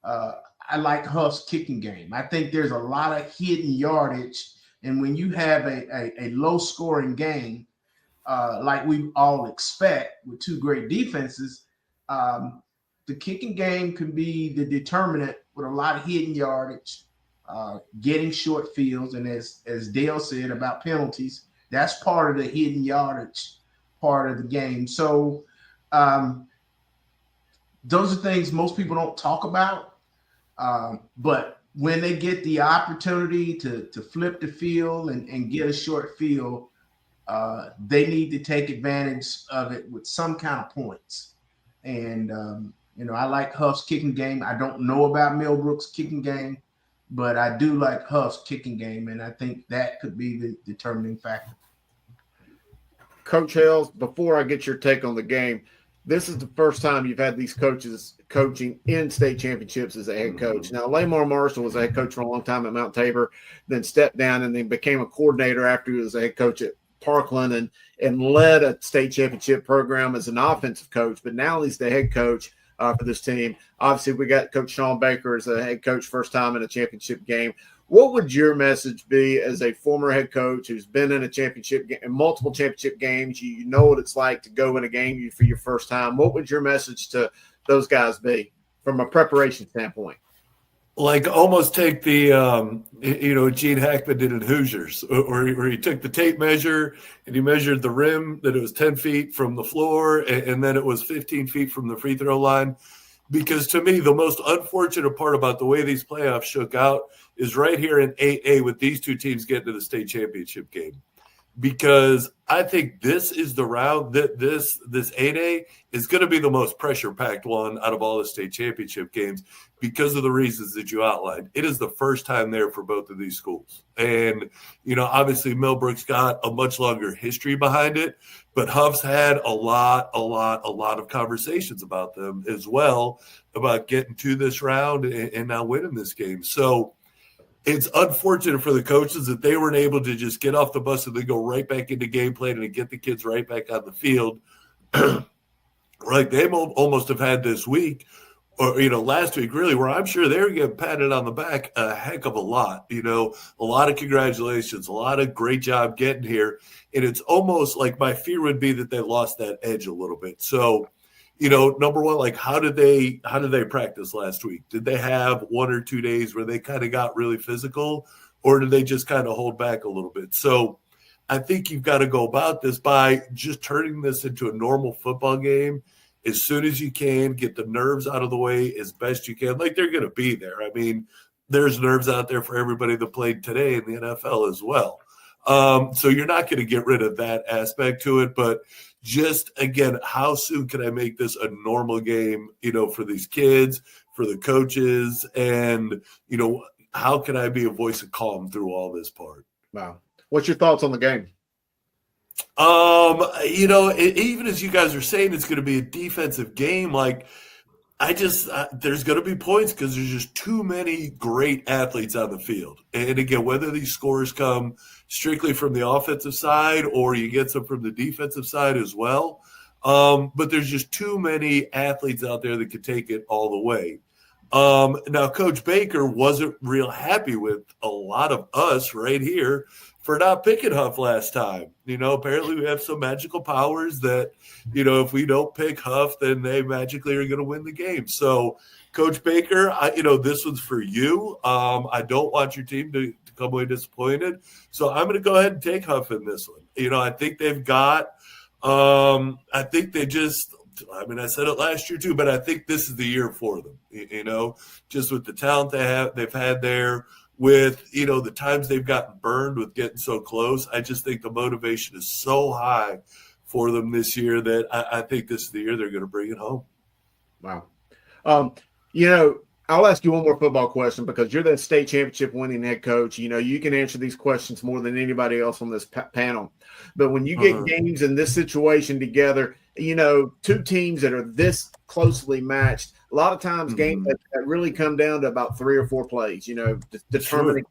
Speaker 5: I like Huff's kicking game. I think there's a lot of hidden yardage, and when you have a low-scoring game like we all expect with two great defenses, the kicking game can be the determinant with a lot of hidden yardage, getting short fields, and as Dale said about penalties, that's part of the hidden yardage part of the game. So those are things most people don't talk about, but when they get the opportunity to flip the field and get a short field, they need to take advantage of it with some kind of points. And, I like Huff's kicking game. I don't know about Millbrook's kicking game, but I do like Huff's kicking game, and I think that could be the determining factor.
Speaker 2: Coach Hales, before I get your take on the game, this is the first time you've had these coaches coaching in state championships as a head coach. Now, Lamar Marshall was a head coach for a long time at Mount Tabor, then stepped down and then became a coordinator after he was a head coach at Parkland and led a state championship program as an offensive coach. But now he's the head coach for this team. Obviously, we got Coach Sean Baker as a head coach, first time in a championship game. What would your message be as a former head coach who's been in a championship game, in multiple championship games? You know what it's like to go in a game for your first time. What would your message to those guys be from a preparation standpoint?
Speaker 4: Like almost take the, Gene Hackman did in Hoosiers, where he took the tape measure and he measured the rim, that it was 10 feet from the floor, and then it was 15 feet from the free throw line. Because to me, the most unfortunate part about the way these playoffs shook out is right here in 8A with these two teams getting to the state championship game. Because I think this is the round that this 8A is going to be the most pressure-packed one out of all the state championship games because of the reasons that you outlined. It is the first time there for both of these schools. And, obviously Millbrook's got a much longer history behind it, but Huff's had a lot of conversations about them as well, about getting to this round and now winning this game. So it's unfortunate for the coaches that they weren't able to just get off the bus and then go right back into game plan and get the kids right back on the field. Like they almost have had this week or, last week really, where I'm sure they're getting patted on the back a heck of a lot, a lot of congratulations, a lot of great job getting here. And it's almost like my fear would be that they lost that edge a little bit. So, number one, like how did they practice last week? Did they have 1 or 2 days where they kind of got really physical, or did they just kind of hold back a little bit? So I think you've got to go about this by just turning this into a normal football game as soon as you can, get the nerves out of the way as best you can. Like they're going to be there. I mean, there's nerves out there for everybody that played today in the NFL as well. So you're not going to get rid of that aspect to it, but just again, how soon can I make this a normal game, for these kids, for the coaches, and, how can I be a voice of calm through all this part?
Speaker 2: Wow. What's your thoughts on the game?
Speaker 4: Even as you guys are saying, it's going to be a defensive game. Like there's going to be points because there's just too many great athletes on the field. And again, whether these scores come strictly from the offensive side or you get some from the defensive side as well. But there's just too many athletes out there that could take it all the way. Now, Coach Baker wasn't real happy with a lot of us right here for not picking Huff last time. Apparently we have some magical powers that, if we don't pick Huff, then they magically are going to win the game. So, Coach Baker, this one's for you. I don't want your team to come away disappointed. So I'm going to go ahead and take Huff in this one. I think they've got I think they just – I said it last year too, but I think this is the year for them, just with the talent they've had there, with, the times they've gotten burned with getting so close. I just think the motivation is so high for them this year that I think this is the year they're going to bring it home.
Speaker 2: Wow. I'll ask you one more football question because you're the state championship winning head coach. You can answer these questions more than anybody else on this panel. But when you get games in this situation together, two teams that are this closely matched, a lot of times games that really come down to about 3 or 4 plays, determining.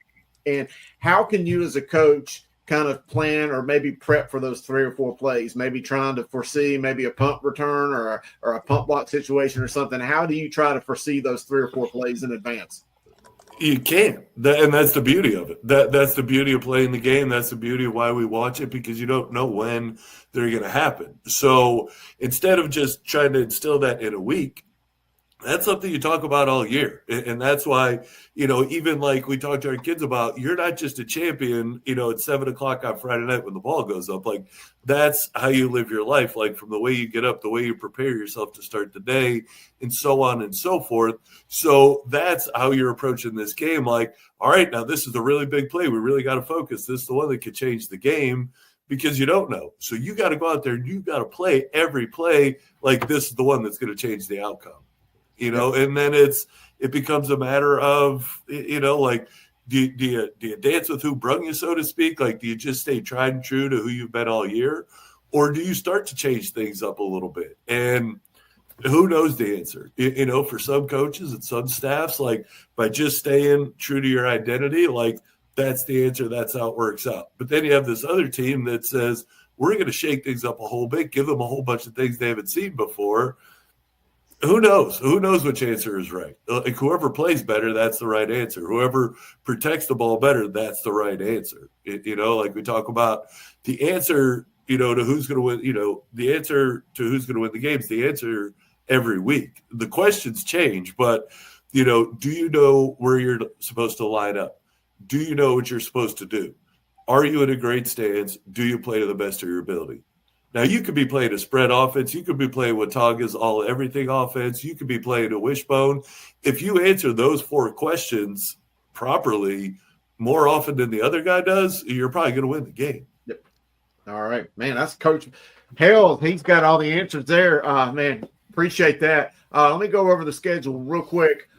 Speaker 2: Sure. And how can you as a coach kind of plan or maybe prep for those 3 or 4 plays, maybe trying to foresee maybe a punt return or a punt block situation or something? How do you try to foresee those 3 or 4 plays in advance?
Speaker 4: You can. And that's the beauty of it. That's the beauty of playing the game. That's the beauty of why we watch it, because you don't know when they're going to happen. So instead of just trying to instill that in a week, That's something you talk about all year. And that's why, even like we talk to our kids about, you're not just a champion, at 7:00 on Friday night when the ball goes up. Like, that's how you live your life. Like, from the way you get up, the way you prepare yourself to start the day, and so on and so forth. So that's how you're approaching this game. Like, all right, now this is a really big play. We really got to focus. This is the one that could change the game, because you don't know. So you got to go out there and you got to play every play like this is the one that's going to change the outcome. And then it becomes a matter of, like, do you dance with who brung you, so to speak? Like, do you just stay tried and true to who you've been all year? Or do you start to change things up a little bit? And who knows the answer? For some coaches and some staffs, like, by just staying true to your identity, like, that's the answer. That's how it works out. But then you have this other team that says, we're going to shake things up a whole bit, give them a whole bunch of things they haven't seen before. Who knows? Who knows which answer is right? Like, whoever plays better, that's the right answer. Whoever protects the ball better, that's the right answer. Like we talk about the answer, to who's going to win, the answer to who's going to win the games, the answer every week. The questions change, but, do you know where you're supposed to line up? Do you know what you're supposed to do? Are you in a great stance? Do you play to the best of your ability? Now, you could be playing a spread offense. You could be playing Watauga's all-everything offense. You could be playing a wishbone. If you answer those 4 questions properly more often than the other guy does, you're probably going to win the game.
Speaker 2: Yep. All right, man, that's Coach Hale. He's got all the answers there. Man, appreciate that. Let me go over the schedule real quick.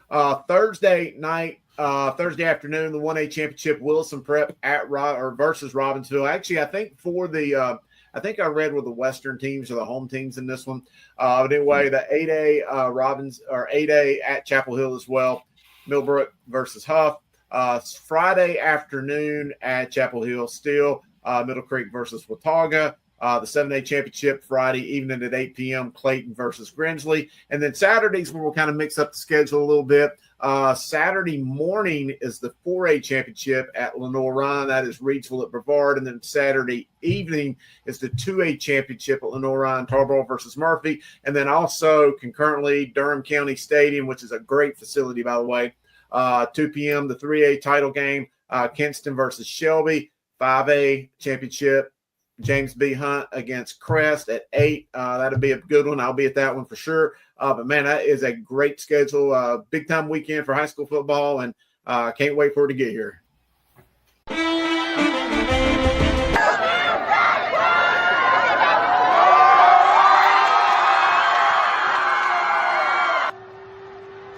Speaker 2: Thursday night, Thursday afternoon, the 1A championship, Wilson Prep versus Robbinsville. Actually, I think I think I read with the Western teams or the home teams in this one. But anyway, the 8A 8A at Chapel Hill as well. Millbrook versus Huff. Friday afternoon at Chapel Hill still. Middle Creek versus Watauga. The 7A championship Friday evening at 8 p.m. Clayton versus Grinsley. And then Saturdays where we'll kind of mix up the schedule a little bit. Saturday morning is the 4A championship at Lenore-Ryan. That is Reidsville at Brevard. And then Saturday evening is the 2A championship at Lenore-Ryan, Tarboro versus Murphy. And then also concurrently Durham County Stadium, which is a great facility, by the way. 2 p.m. the 3A title game, Kinston versus Shelby. 5A championship, James B. Hunt against Crest at 8. That'll be a good one. I'll be at that one for sure. But, man, that is a great schedule. Big-time weekend for high school football, and can't wait for it to get here.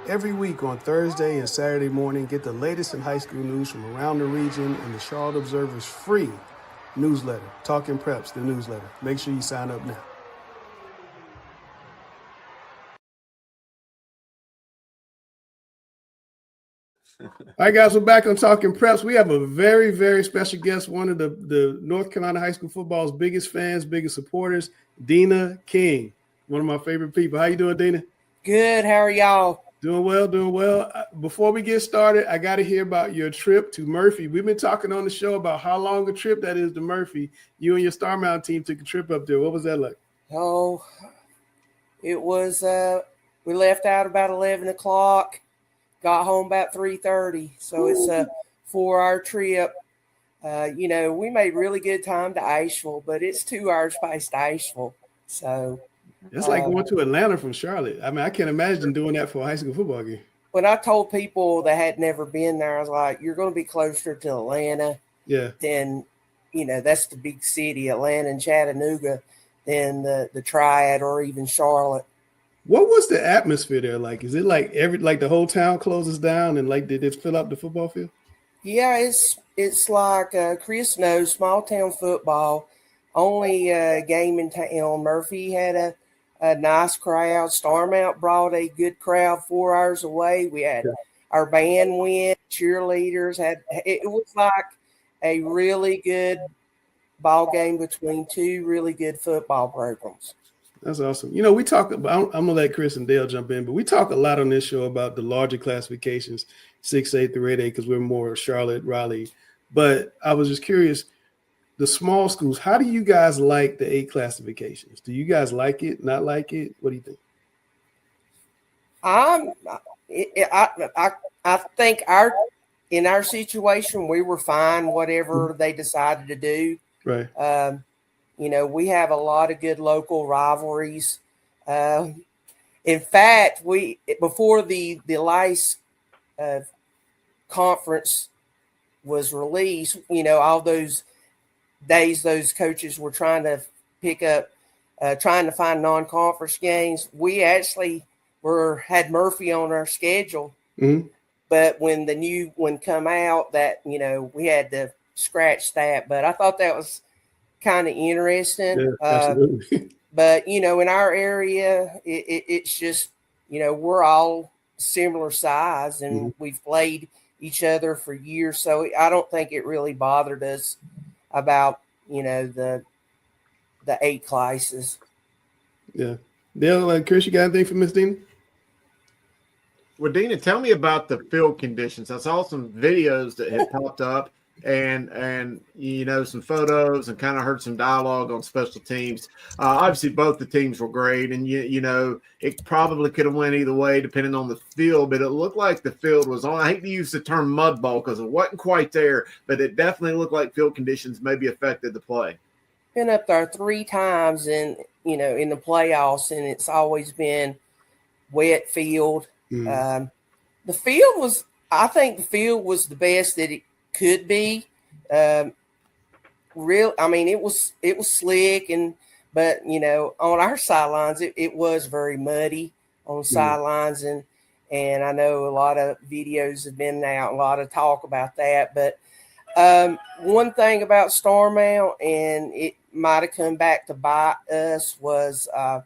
Speaker 1: Every week on Thursday and Saturday morning, get the latest in high school news from around the region in the Charlotte Observer's free newsletter, Talking Preps, the newsletter. Make sure you sign up now. All right, guys, we're back on Talking Preps. We have a very, very special guest, one of the North Carolina high school football's biggest fans, biggest supporters, Deana King, one of my favorite people. How you doing, Deana?
Speaker 8: Good. How are y'all?
Speaker 1: Doing well, doing well. Before we get started, I got to hear about your trip to Murphy. We've been talking on the show about how long a trip that is to Murphy. You and your Star Mountain team took a trip up there. What was that like?
Speaker 8: Oh, it was, we left out about 11 o'clock, got home about 3:30. So it's a 4-hour trip. We made really good time to Asheville, but it's 2 hours past Asheville. So
Speaker 1: it's like going to Atlanta from Charlotte. I mean, I can't imagine doing that for a high school football game.
Speaker 8: When I told people that had never been there, I was like, you're going to be closer to Atlanta than, that's the big city, Atlanta and Chattanooga, than the Triad or even Charlotte.
Speaker 1: What was the atmosphere there like? Is it like the whole town closes down and like did it fill up the football field?
Speaker 8: Yeah, it's like Chris knows, small town football, only game in town. Murphy had a nice crowd. Starmount brought a good crowd 4 hours away. We had our band went, cheerleaders it was like a really good ball game between two really good football programs.
Speaker 1: That's awesome. We talk about, I'm gonna let Chris and Dale jump in, but we talk a lot on this show about the larger classifications, 6A through 8A, because we're more Charlotte, Raleigh. But I was just curious, the small schools, how do you guys like the 8 classifications? Do you guys like it, not like it? What do you think?
Speaker 8: I'm, I think in our situation, we were fine, whatever they decided to do.
Speaker 1: Right.
Speaker 8: You know, we have a lot of good local rivalries. In fact, before the LICE conference was released, you know, all those days those coaches were trying to pick up, trying to find non-conference games. We actually had Murphy on our schedule, but when the new one come out, that, you know, we had to scratch that. But I thought that was kind of interesting.
Speaker 1: Yeah, absolutely.
Speaker 8: But, you know, in our area, it's just, you know, we're all similar size and we've played each other for years. So I don't think it really bothered us about, you know, the 8 classes.
Speaker 1: Yeah. Dale, Chris, you got anything for Miss Deana?
Speaker 2: Well, Deana, tell me about the field conditions. I saw some videos that had popped up and you know, some photos, and kind of heard some dialogue on special teams. Obviously, both the teams were great, and you know, it probably could have went either way depending on the field. But it looked like the field was on. I hate to use the term mud ball because it wasn't quite there, but it definitely looked like field conditions maybe affected the play.
Speaker 8: Been up there 3 times in the playoffs, and it's always been wet field. The field was, I think the field was the best that it could be. I mean, it was slick, but you know, on our sidelines, it was very muddy on the sidelines, and I know a lot of videos have been out, a lot of talk about that. But one thing about Starmount, and it might have come back to bite us, was our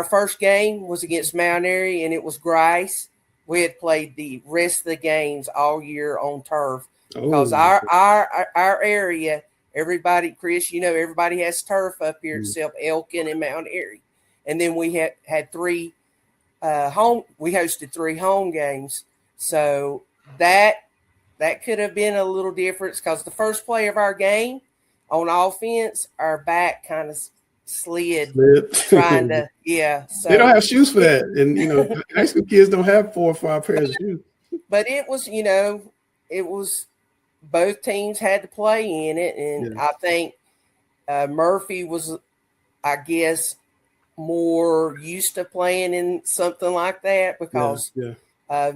Speaker 8: first game was against Mount Airy, and it was grass. We had played the rest of the games all year on turf because our area, everybody, Chris, you know, everybody has turf up here except Elkin and Mount Airy. And then we had 3 we hosted 3 home games. So that could have been a little difference because the first play of our game on offense, our back kind of slid. Trying to, so
Speaker 1: they don't have shoes for that, and you know, high school kids don't have 4 or 5 pairs of shoes.
Speaker 8: But it was, you know, it was, both teams had to play in it, and I think Murphy was, I guess, more used to playing in something like that because I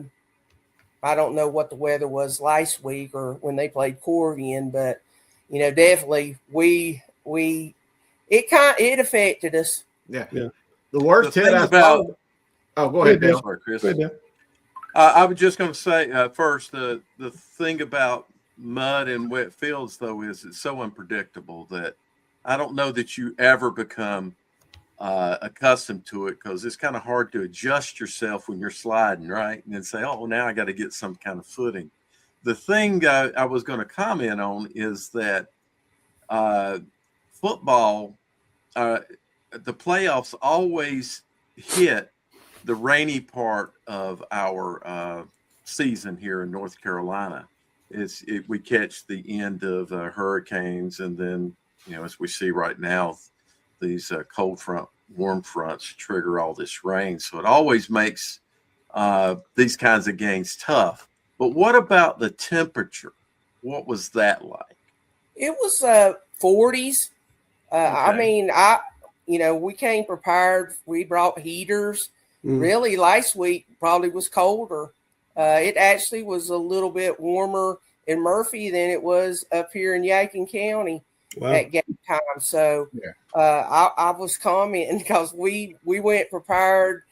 Speaker 8: don't know what the weather was last week or when they played Corvian, but you know, definitely it affected us.
Speaker 2: Yeah. The worst hit about. Oh, go ahead, Dale.
Speaker 3: Sorry, Chris. I was just going to say first, the thing about mud and wet fields, though, is it's so unpredictable that I don't know that you ever become accustomed to it because it's kind of hard to adjust yourself when you're sliding, right? And then say, oh, now I got to get some kind of footing. The thing I was going to comment on is that football, the playoffs always hit the rainy part of our season here in North Carolina. We catch the end of hurricanes, and then, you know, as we see right now, these cold front, warm fronts trigger all this rain. So it always makes these kinds of games tough. But what about the temperature? What was that like?
Speaker 8: It was 40s. I mean, we came prepared. We brought heaters. Really, last week probably was colder. It actually was a little bit warmer in Murphy than it was up here in Yakin County at game time. So I was commenting because we went prepared,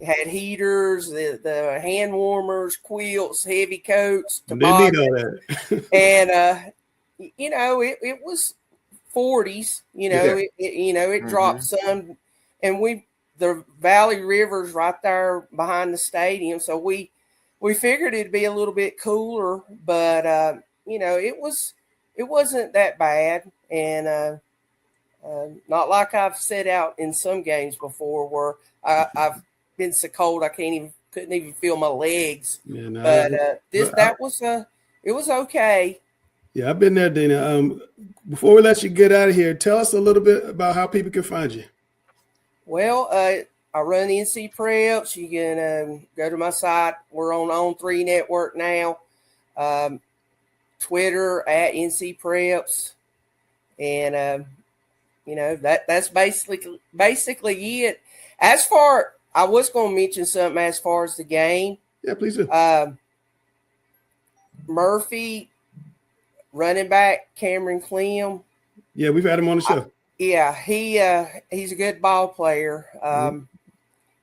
Speaker 8: had heaters, the hand warmers, quilts, heavy coats, toboggans, and you know, it was 40s. You know, it dropped some, and the Valley River's right there behind the stadium, so we figured it'd be a little bit cooler, but you know, it wasn't that bad, and not like I've set out in some games before where I've been so cold I couldn't even feel my legs. But it was okay.
Speaker 1: Yeah, I've been there, Deana. Before we let you get out of here, tell us a little bit about how people can find you.
Speaker 8: Well, I run NC Preps. You can go to my site. We're on 3 Network now. Twitter at NC Preps, and that's basically it. As far, I was going to mention something as far as the game.
Speaker 1: Yeah, please do.
Speaker 8: Murphy, running back Cameron Clem.
Speaker 1: Yeah, we've had him on the show.
Speaker 8: He's a good ball player.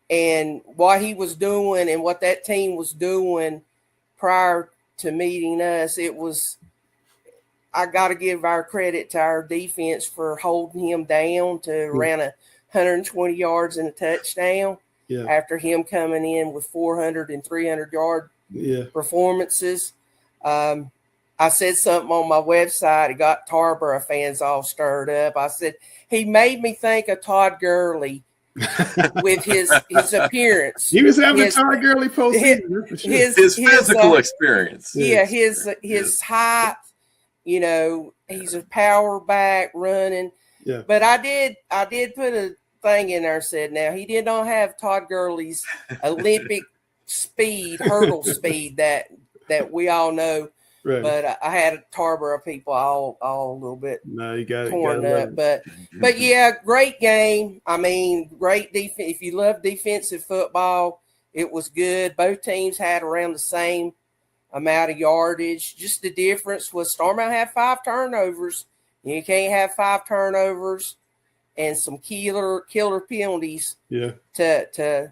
Speaker 8: And what he was doing and what that team was doing prior to meeting us, I got to give our credit to our defense for holding him down to around 120 yards and a touchdown after him coming in with 400 and 300-yard performances. I said something on my website. It got Tarboro fans all stirred up. I said, he made me think of Todd Gurley with his appearance.
Speaker 1: He was having a Todd Gurley postseason.
Speaker 3: His physical experience.
Speaker 8: Yeah, his height. He's a power back running.
Speaker 1: Yeah.
Speaker 8: But I did put a thing in there, said now he did not have Todd Gurley's Olympic speed, hurdle speed that we all know.
Speaker 1: Right.
Speaker 8: But I had Tarboro people all a little bit torn up. But yeah, great game. I mean, great defense. If you love defensive football, it was good. Both teams had around the same amount of yardage. Just the difference was Starmount had 5 turnovers. You can't have 5 turnovers and some killer penalties to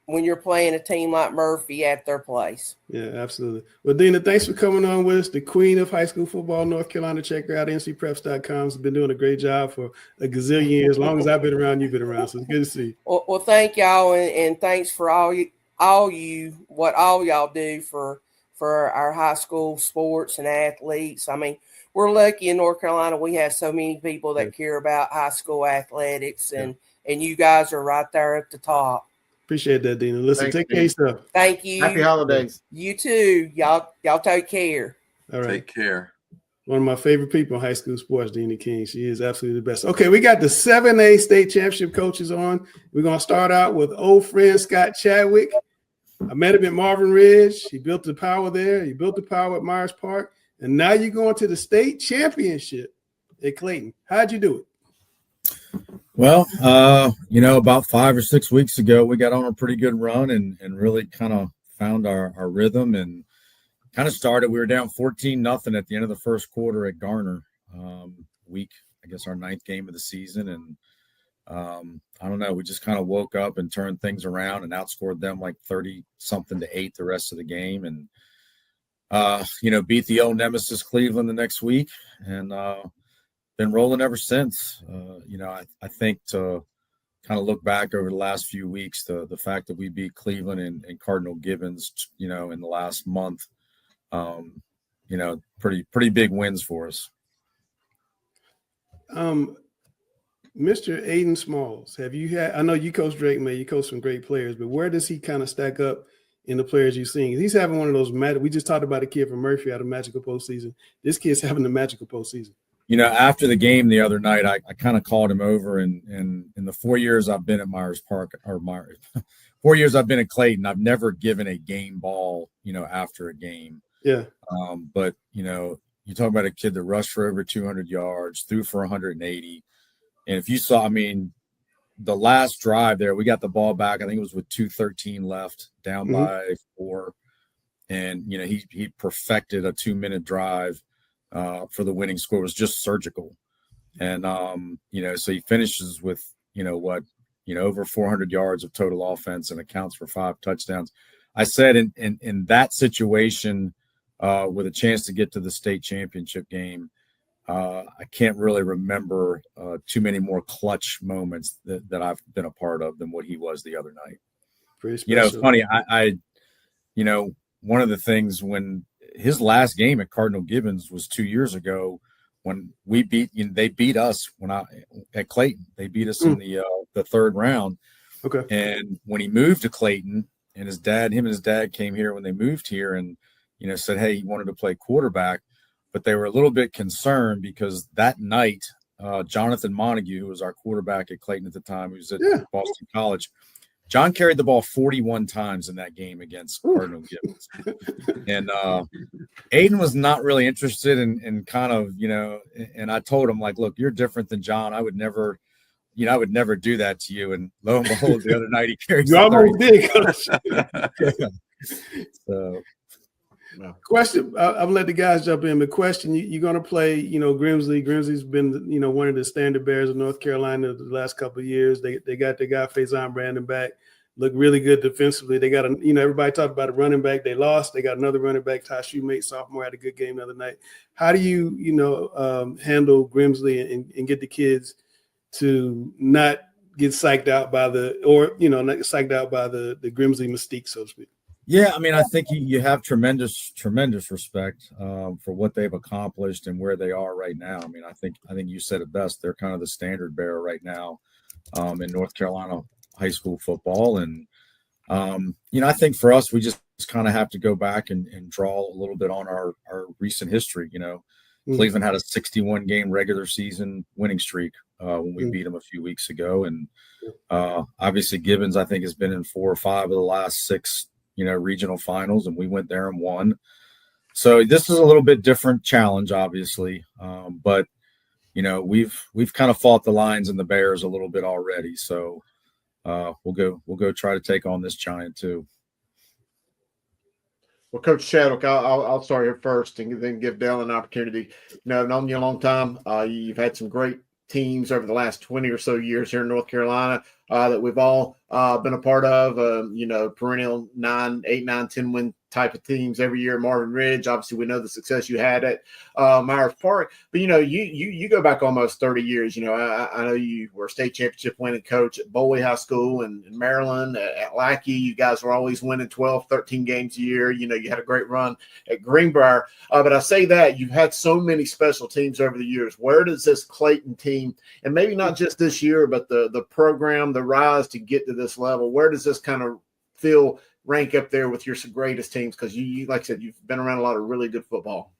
Speaker 8: when you're playing a team like Murphy at their place.
Speaker 1: Yeah, absolutely. Well, Deana, thanks for coming on with us. The queen of high school football, North Carolina. Check her out, ncpreps.com. Has been doing a great job for a gazillion years. As long as I've been around, you've been around. So it's good to see you.
Speaker 8: Well, thank y'all, and thanks for what all y'all do for our high school sports and athletes. I mean, we're lucky in North Carolina. We have so many people that care about high school athletics, and you guys are right there at the top.
Speaker 1: Appreciate that, Deana. Listen, take care of yourself.
Speaker 8: Thank you.
Speaker 2: Happy holidays.
Speaker 8: You too. Y'all take care.
Speaker 1: All right.
Speaker 3: Take care.
Speaker 1: One of my favorite people in high school sports, Deana King. She is absolutely the best. Okay, we got the 7A state championship coaches on. We're going to start out with old friend Scott Chadwick. I met him at Marvin Ridge. He built the power there. He built the power at Myers Park. And now you're going to the state championship at Clayton. How'd you do it?
Speaker 9: Well, about 5 or 6 weeks ago, we got on a pretty good run and really kind of found our rhythm and kind of started. We were down 14-0 at the end of the first quarter at Garner, our 9th game of the season. And I don't know, we just kind of woke up and turned things around and outscored them like 30-something to 8 the rest of the game. And, beat the old nemesis Cleveland the next week and been rolling ever since. I think to kind of look back over the last few weeks, the fact that we beat Cleveland and Cardinal Gibbons, in the last month, pretty big wins for us.
Speaker 1: Mr. Aiden Smalls, I know you coach Drake May, you coach some great players, but where does he kind of stack up in the players you've seen? He's having one of those we just talked about a kid from Murphy had a magical postseason. This kid's having a magical postseason.
Speaker 9: After the game the other night, I kind of called him over, and in the 4 years I've been at Myers Park, 4 years I've been at Clayton, I've never given a game ball, after a game.
Speaker 1: Yeah.
Speaker 9: But you talk about a kid that rushed for over 200 yards, threw for 180. And if you saw, the last drive there, we got the ball back. I think it was with 2:13 left, down by 4. And, he perfected a 2-minute drive for the winning score. It was just surgical. And, so he finishes with, over 400 yards of total offense and accounts for 5 touchdowns. I said in that situation with a chance to get to the state championship game, I can't really remember too many more clutch moments that I've been a part of than what he was the other night.
Speaker 1: Pretty special.
Speaker 9: It's funny. I one of the things when his last game at Cardinal Gibbons was 2 years ago when they beat us at Clayton. They beat us in the third round.
Speaker 1: Okay.
Speaker 9: And when he moved to Clayton, and him and his dad came here when they moved here and, said, hey, he wanted to play quarterback. But they were a little bit concerned because that night Jonathan Montague, who was our quarterback at Clayton at the time, who was at
Speaker 1: Yeah.
Speaker 9: Boston College. John carried the ball 41 times in that game against Cardinal Gibbons. And Aiden was not really interested in kind of, and I told him, like, look, you're different than John. I would never do that to you. And lo and behold, the other night he carried
Speaker 1: You almost did, Coach.
Speaker 9: So,
Speaker 1: question, I'll let the guys jump in, but question, you're going to play, Grimsley. Grimsley's been, one of the standard bearers of North Carolina the last couple of years. They got their guy Faison Brandon back. Look really good defensively. They got everybody talked about a running back. They lost. They got another running back, Ty Shoemate, sophomore, had a good game the other night. How do you, handle Grimsley and get the kids to not get psyched out by not psyched out by the Grimsley mystique, so to speak?
Speaker 9: Yeah, I mean, I think you have tremendous respect for what they've accomplished and where they are right now. I mean, I think you said it best. They're kind of the standard bearer right now in North Carolina high school football. And, I think for us, we just kind of have to go back and draw a little bit on our recent history. Cleveland had a 61-game regular season winning streak when we beat them a few weeks ago. And obviously Gibbons, I think, has been in 4 or 5 of the last 6 regional finals, and we went there and won. So this is a little bit different challenge, obviously. But we've kind of fought the Lions and the Bears a little bit already. So we'll go try to take on this giant too.
Speaker 2: Well, Coach Chadwick, I'll start here first and then give Dale an opportunity. I've known you a long time. You've had some great teams over the last 20 or so years here in North Carolina that we've all been a part of, perennial 9, 8, 9, 10 win type of teams every year. Marvin Ridge, obviously we know the success you had at Myers Park, but you go back almost 30 years. I know you were a state championship winning coach at Boley High School in Maryland, at Lackey. You guys were always winning 12, 13 games a year. You had a great run at Greenbrier. But I say that you've had so many special teams over the years. Where does this Clayton team, and maybe not just this year, but the program, the rise to get to this level, where does this kind of rank up there with your greatest teams? Because you, like I said, you've been around a lot of really good football.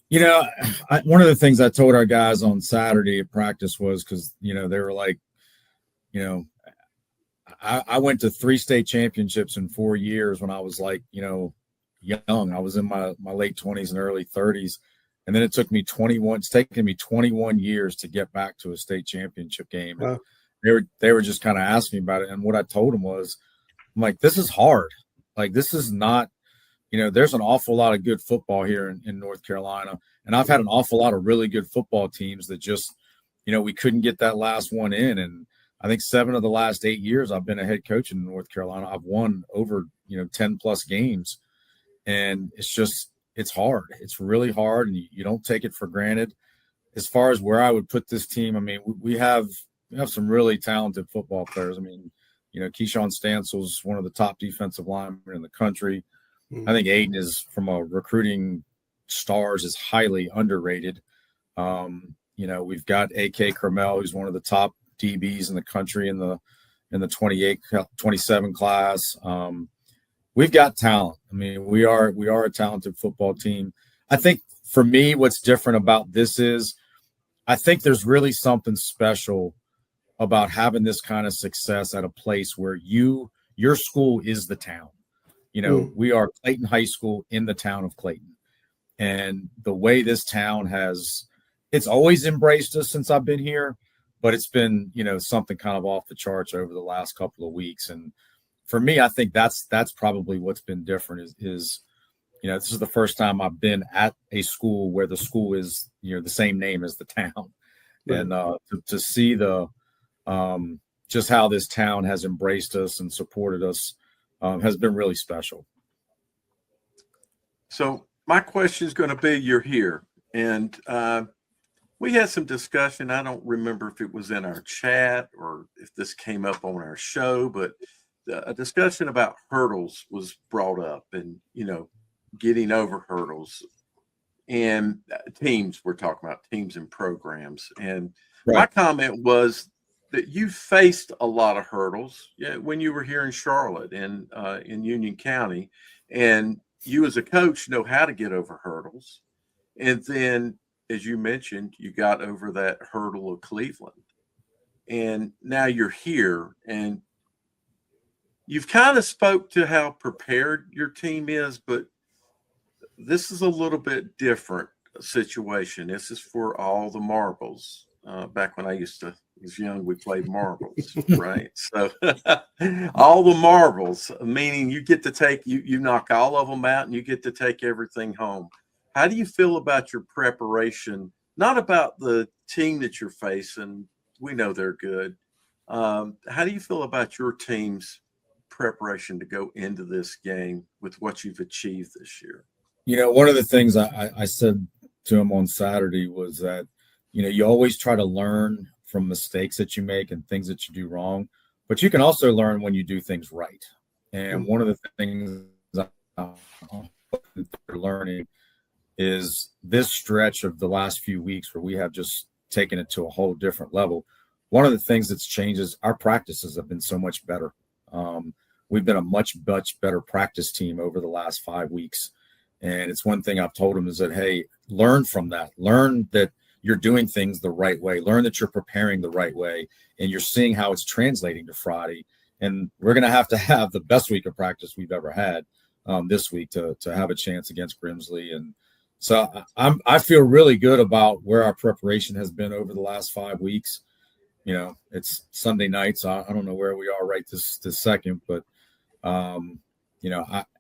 Speaker 9: One of the things I told our guys on Saturday at practice was, because they were like, I went to 3 state championships in 4 years when I was like, young. I was in my late 20s and early 30s, and then it's taken me 21 years to get back to a state championship game.
Speaker 1: Wow.
Speaker 9: They were just kind of asking me about it, and what I told them was, I'm like, this is hard. Like, this is not, there's an awful lot of good football here in North Carolina. And I've had an awful lot of really good football teams that just, we couldn't get that last one in. And I think 7 of the last 8 years I've been a head coach in North Carolina, I've won over, 10 plus games. And it's hard. It's really hard. And you don't take it for granted. As far as where I would put this team, I mean, we have some really talented football players. I mean, Keyshawn Stansel's one of the top defensive linemen in the country. I think Aiden is, from a recruiting stars, is highly underrated. We've got A.K. Kermel, who's one of the top DBs in the country in the 27 class. We've got talent. I mean, we are a talented football team. I think for me, what's different about this is I think there's really something special about having this kind of success at a place where your school is the town. We are Clayton High School in the town of Clayton. And the way this town it's always embraced us since I've been here, but it's been, something kind of off the charts over the last couple of weeks. And for me, I think that's probably what's been different is this is the first time I've been at a school where the school is, the same name as the town. Right. And to see just how this town has embraced us and supported us has been really special.
Speaker 3: So my question is going to be, you're here, and we had some discussion. I don't remember if it was in our chat or if this came up on our show, but a discussion about hurdles was brought up, and, getting over hurdles, and teams. We're talking about teams and programs. And right. My comment was that you faced a lot of hurdles when you were here in Charlotte and in Union County, and you as a coach know how to get over hurdles. And then as you mentioned, you got over that hurdle of Cleveland. And now you're here, and you've kind of spoke to how prepared your team is, but this is a little bit different situation. This is for all the marbles. Back when I was young, we played marbles, right? So all the marbles, meaning you get to take, you knock all of them out and you get to take everything home. How do you feel about your preparation? Not about the team that you're facing. We know they're good. How do you feel about your team's preparation to go into this game with what you've achieved this year?
Speaker 9: One of the things I said to him on Saturday was that, you always try to learn from mistakes that you make and things that you do wrong, but you can also learn when you do things right. And one of the things I'm learning is this stretch of the last few weeks where we have just taken it to a whole different level. One of the things that's changed is our practices have been so much better. We've been a much better practice team over the last 5 weeks. And it's one thing I've told them is that, hey, learn from that. Learn that you're doing things the right way. Learn that you're preparing the right way. And you're seeing how it's translating to Friday. And we're going to have the best week of practice we've ever had this week to have a chance against Grimsley. And so I feel really good about where our preparation has been over the last 5 weeks. It's Sunday night, so I don't know where we are right this second, but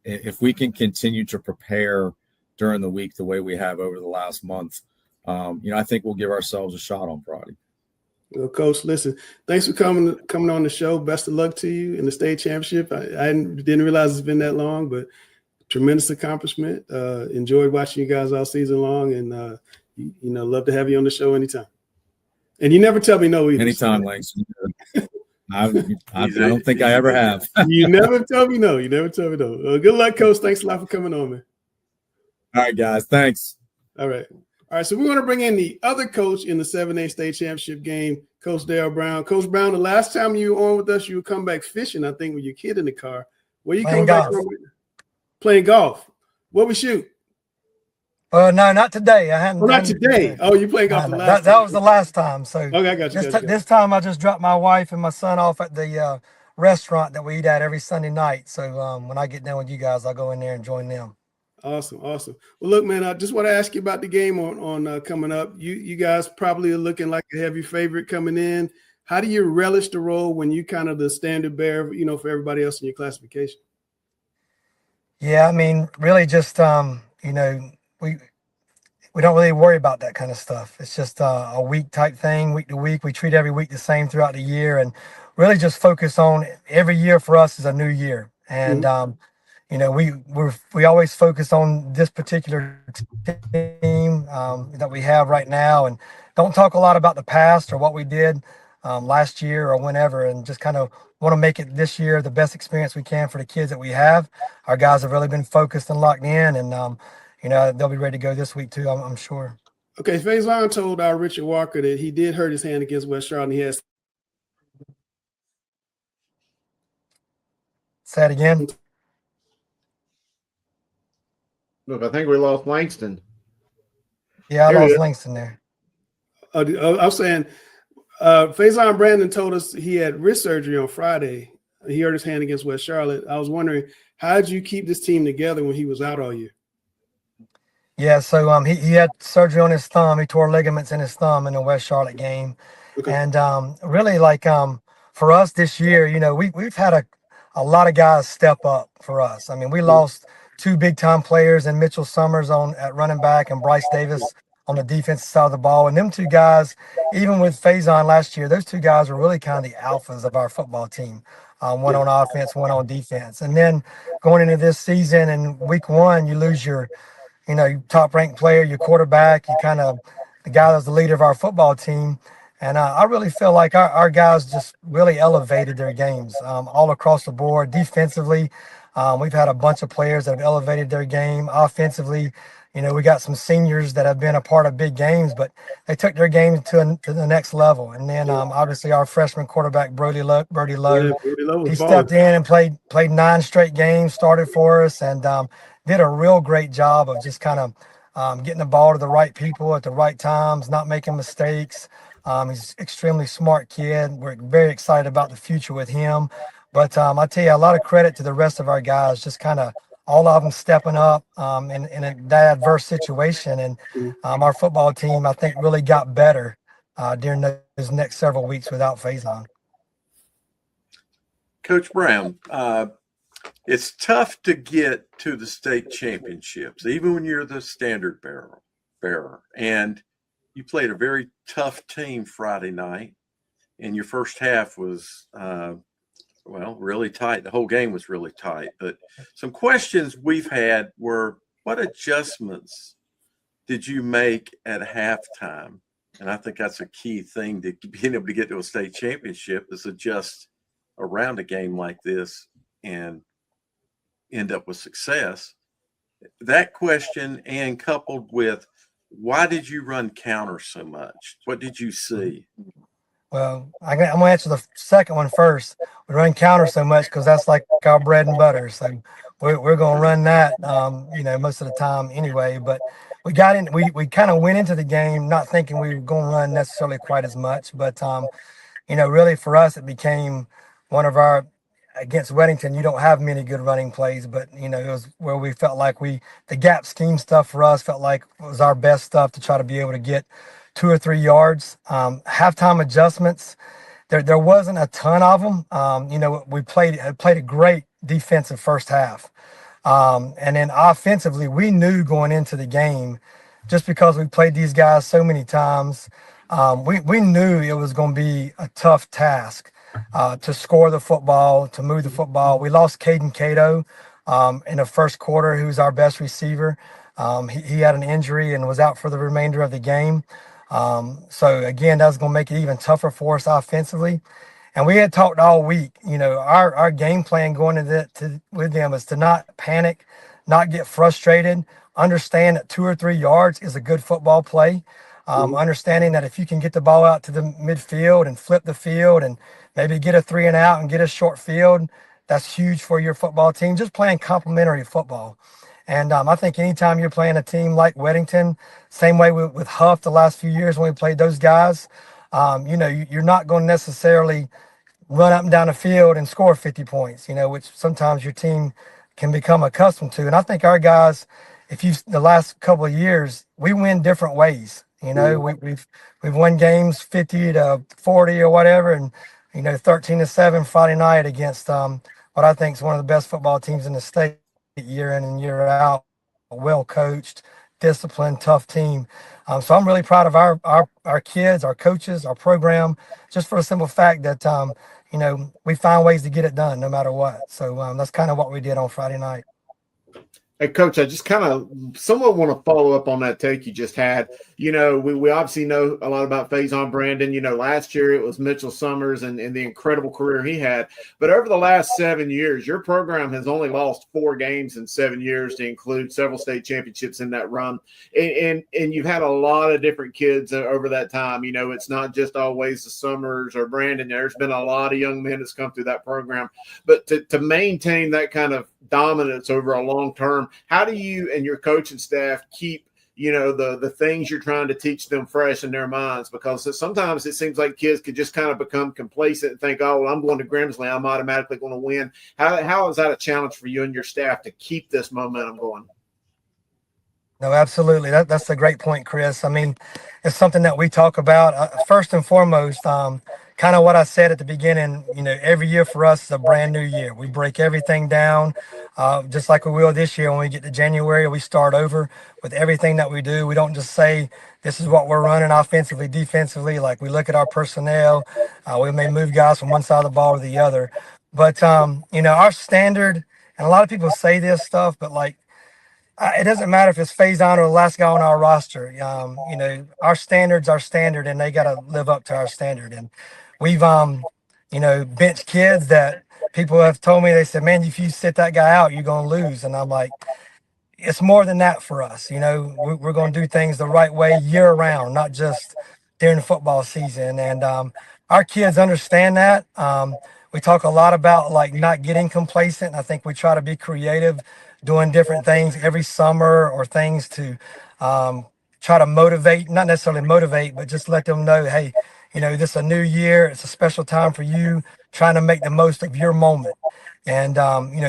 Speaker 9: if we can continue to prepare during the week the way we have over the last month, I think we'll give ourselves a shot on Friday.
Speaker 1: Well, Coach, listen, thanks for coming on the show. Best of luck to you in the state championship. I didn't realize it's been that long, but tremendous accomplishment. Enjoyed watching you guys all season long, and love to have you on the show anytime. And you never tell me no either.
Speaker 9: Anytime, Langston. I don't think I ever have.
Speaker 1: You never tell me no. Good luck, Coach. Thanks a lot for coming on, man.
Speaker 9: All right, guys. Thanks.
Speaker 1: All right. So we want to bring in the other coach in the 7A state championship game, Coach Dale Brown. Coach Brown, the last time you were on with us, you would come back fishing, I think, with your kid in the car. Where you coming back from? Playing golf. What we shoot?
Speaker 10: No, not today. I hadn't.
Speaker 1: Well, not today. Oh, you played golf the last time.
Speaker 10: That was the last time. So
Speaker 1: okay, I got you.
Speaker 10: This time I just dropped my wife and my son off at the restaurant that we eat at every Sunday night. So when I get done with you guys, I'll go in there and join them.
Speaker 1: Awesome. Well, look, man, I just want to ask you about the game on coming up. You guys probably are looking like a heavy favorite coming in. How do you relish the role when you kind of the standard bearer, for everybody else in your classification?
Speaker 10: Yeah, I mean, really just we don't really worry about that kind of stuff. It's just a week type thing, week to week. We treat every week the same throughout the year, and really just focus on every year for us is a new year. And we always focus on this particular team that we have right now, and don't talk a lot about the past or what we did last year or whenever, and just kind of want to make it this year the best experience we can for the kids that we have. Our guys have really been focused and locked in, and they'll be ready to go this week too, I'm sure.
Speaker 1: Okay, Faison told our Richard Walker that he did hurt his hand against West Charlotte. He has.
Speaker 10: Say it again.
Speaker 2: Look, I think we lost Langston.
Speaker 10: Yeah, I lost Langston there.
Speaker 1: I was saying, Faison Brandon told us he had wrist surgery on Friday. He hurt his hand against West Charlotte. I was wondering, how did you keep this team together when he was out all year?
Speaker 10: Yeah, so he had surgery on his thumb. He tore ligaments in his thumb in the West Charlotte game. Okay. And really, for us this year, we've had a lot of guys step up for us. I mean, we lost two big-time players in Mitchell Summers at running back and Bryce Davis on the defensive side of the ball. And them two guys, even with Faison last year, those two guys were really kind of the alphas of our football team. One on offense, one on defense. And then going into this season in week one, you lose your top-ranked player, your quarterback, the guy that's the leader of our football team. And I really feel like our guys just really elevated their games all across the board. Defensively, we've had a bunch of players that have elevated their game. Offensively, we got some seniors that have been a part of big games, but they took their game to the next level. And then obviously our freshman quarterback, Brody Lowe, he stepped in and played 9 straight games, started for us, and did a real great job of just kind of getting the ball to the right people at the right times, not making mistakes. He's extremely smart kid. We're very excited about the future with him. But I tell you, a lot of credit to the rest of our guys, just kind of all of them stepping up in that adverse situation. And our football team, I think, really got better during those next several weeks without Faison.
Speaker 3: Coach Brown, it's tough to get to the state championships, even when you're the standard bearer. And you played a very tough team Friday night, and your first half was, really tight. The whole game was really tight. But some questions we've had were, what adjustments did you make at halftime? And I think that's a key thing to being able to get to a state championship is adjust around a game like this and end up with success. That question, and coupled with, why did you run counter so much? What did you see?
Speaker 10: Well, I'm going to answer the second one first. We run counter so much because that's like our bread and butter. So we're going to run that, most of the time anyway. But we got in, we kind of went into the game not thinking we were going to run necessarily quite as much. But, really for us, it became one of our, against Weddington, you don't have many good running plays, but, it was where we felt like the gap scheme stuff for us felt like was our best stuff to try to be able to get 2 or 3 yards. Halftime adjustments, there wasn't a ton of them. We played a great defensive first half. And then offensively, we knew going into the game, just because we played these guys so many times, we knew it was going to be a tough task to score the football, to move the football. We lost Caden Cato in the first quarter, who's our best receiver. He had an injury and was out for the remainder of the game. So again, that's going to make it even tougher for us offensively. And we had talked all week, our game plan going with them is to not panic, not get frustrated, understand that 2 or 3 yards is a good football play. Understanding that if you can get the ball out to the midfield and flip the field and maybe get a 3 and out and get a short field, that's huge for your football team. Just playing complementary football. And I think anytime you're playing a team like Weddington, same way with Huff the last few years when we played those guys, you're not going to necessarily run up and down the field and score 50 points, which sometimes your team can become accustomed to. And I think our guys, the last couple of years, we win different ways. We've won games 50-40 or whatever, and 13-7 Friday night against what I think is one of the best football teams in the state, year in and year out, well coached, disciplined, tough team. So I'm really proud of our kids, our coaches, our program, just for the simple fact that we find ways to get it done no matter what. So that's kind of what we did on Friday night.
Speaker 2: Hey, Coach, I just kind of somewhat want to follow up on that take you just had. We obviously know a lot about Faison Brandon. Last year it was Mitchell Summers and the incredible career he had. But over the last 7 years, your program has only lost 4 games in 7 years, to include several state championships in that run. And you've had a lot of different kids over that time. It's not just always the Summers or Brandon. There's been a lot of young men that's come through that program. But to maintain that kind of dominance over a long term, how do you and your coaching staff keep the things you're trying to teach them fresh in their minds? Because sometimes it seems like kids could just kind of become complacent and think, oh, well, I'm going to Grimsley, I'm automatically going to win. How is that a challenge for you and your staff to keep this momentum going?
Speaker 10: No, absolutely. That's a great point, Chris. I mean, it's something that we talk about. First and foremost, kind of what I said at the beginning, every year for us is a brand new year. We break everything down, just like we will this year. When we get to January, we start over with everything that we do. We don't just say, this is what we're running offensively, defensively. Like, we look at our personnel. We may move guys from one side of the ball to the other. But, our standard, and a lot of people say this stuff, but it doesn't matter if it's Faison or the last guy on our roster. Our standard's our standard, and they got to live up to our standard. And we've, benched kids that people have told me, they said, man, if you sit that guy out, you're going to lose. And I'm like, it's more than that for us. We're going to do things the right way year round, not just during the football season. And our kids understand that. We talk a lot about not getting complacent. I think we try to be creative, doing different things every summer or things to try to motivate, not necessarily motivate, but just let them know, hey, this is a new year. It's a special time for you, trying to make the most of your moment. And,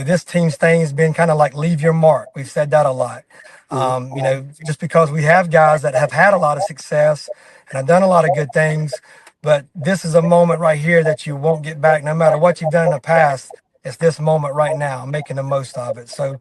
Speaker 10: this team's thing has been kind of like leave your mark. We've said that a lot. Just because we have guys that have had a lot of success and have done a lot of good things, but this is a moment right here that you won't get back no matter what you've done in the past. It's this moment right now, making the most of it. So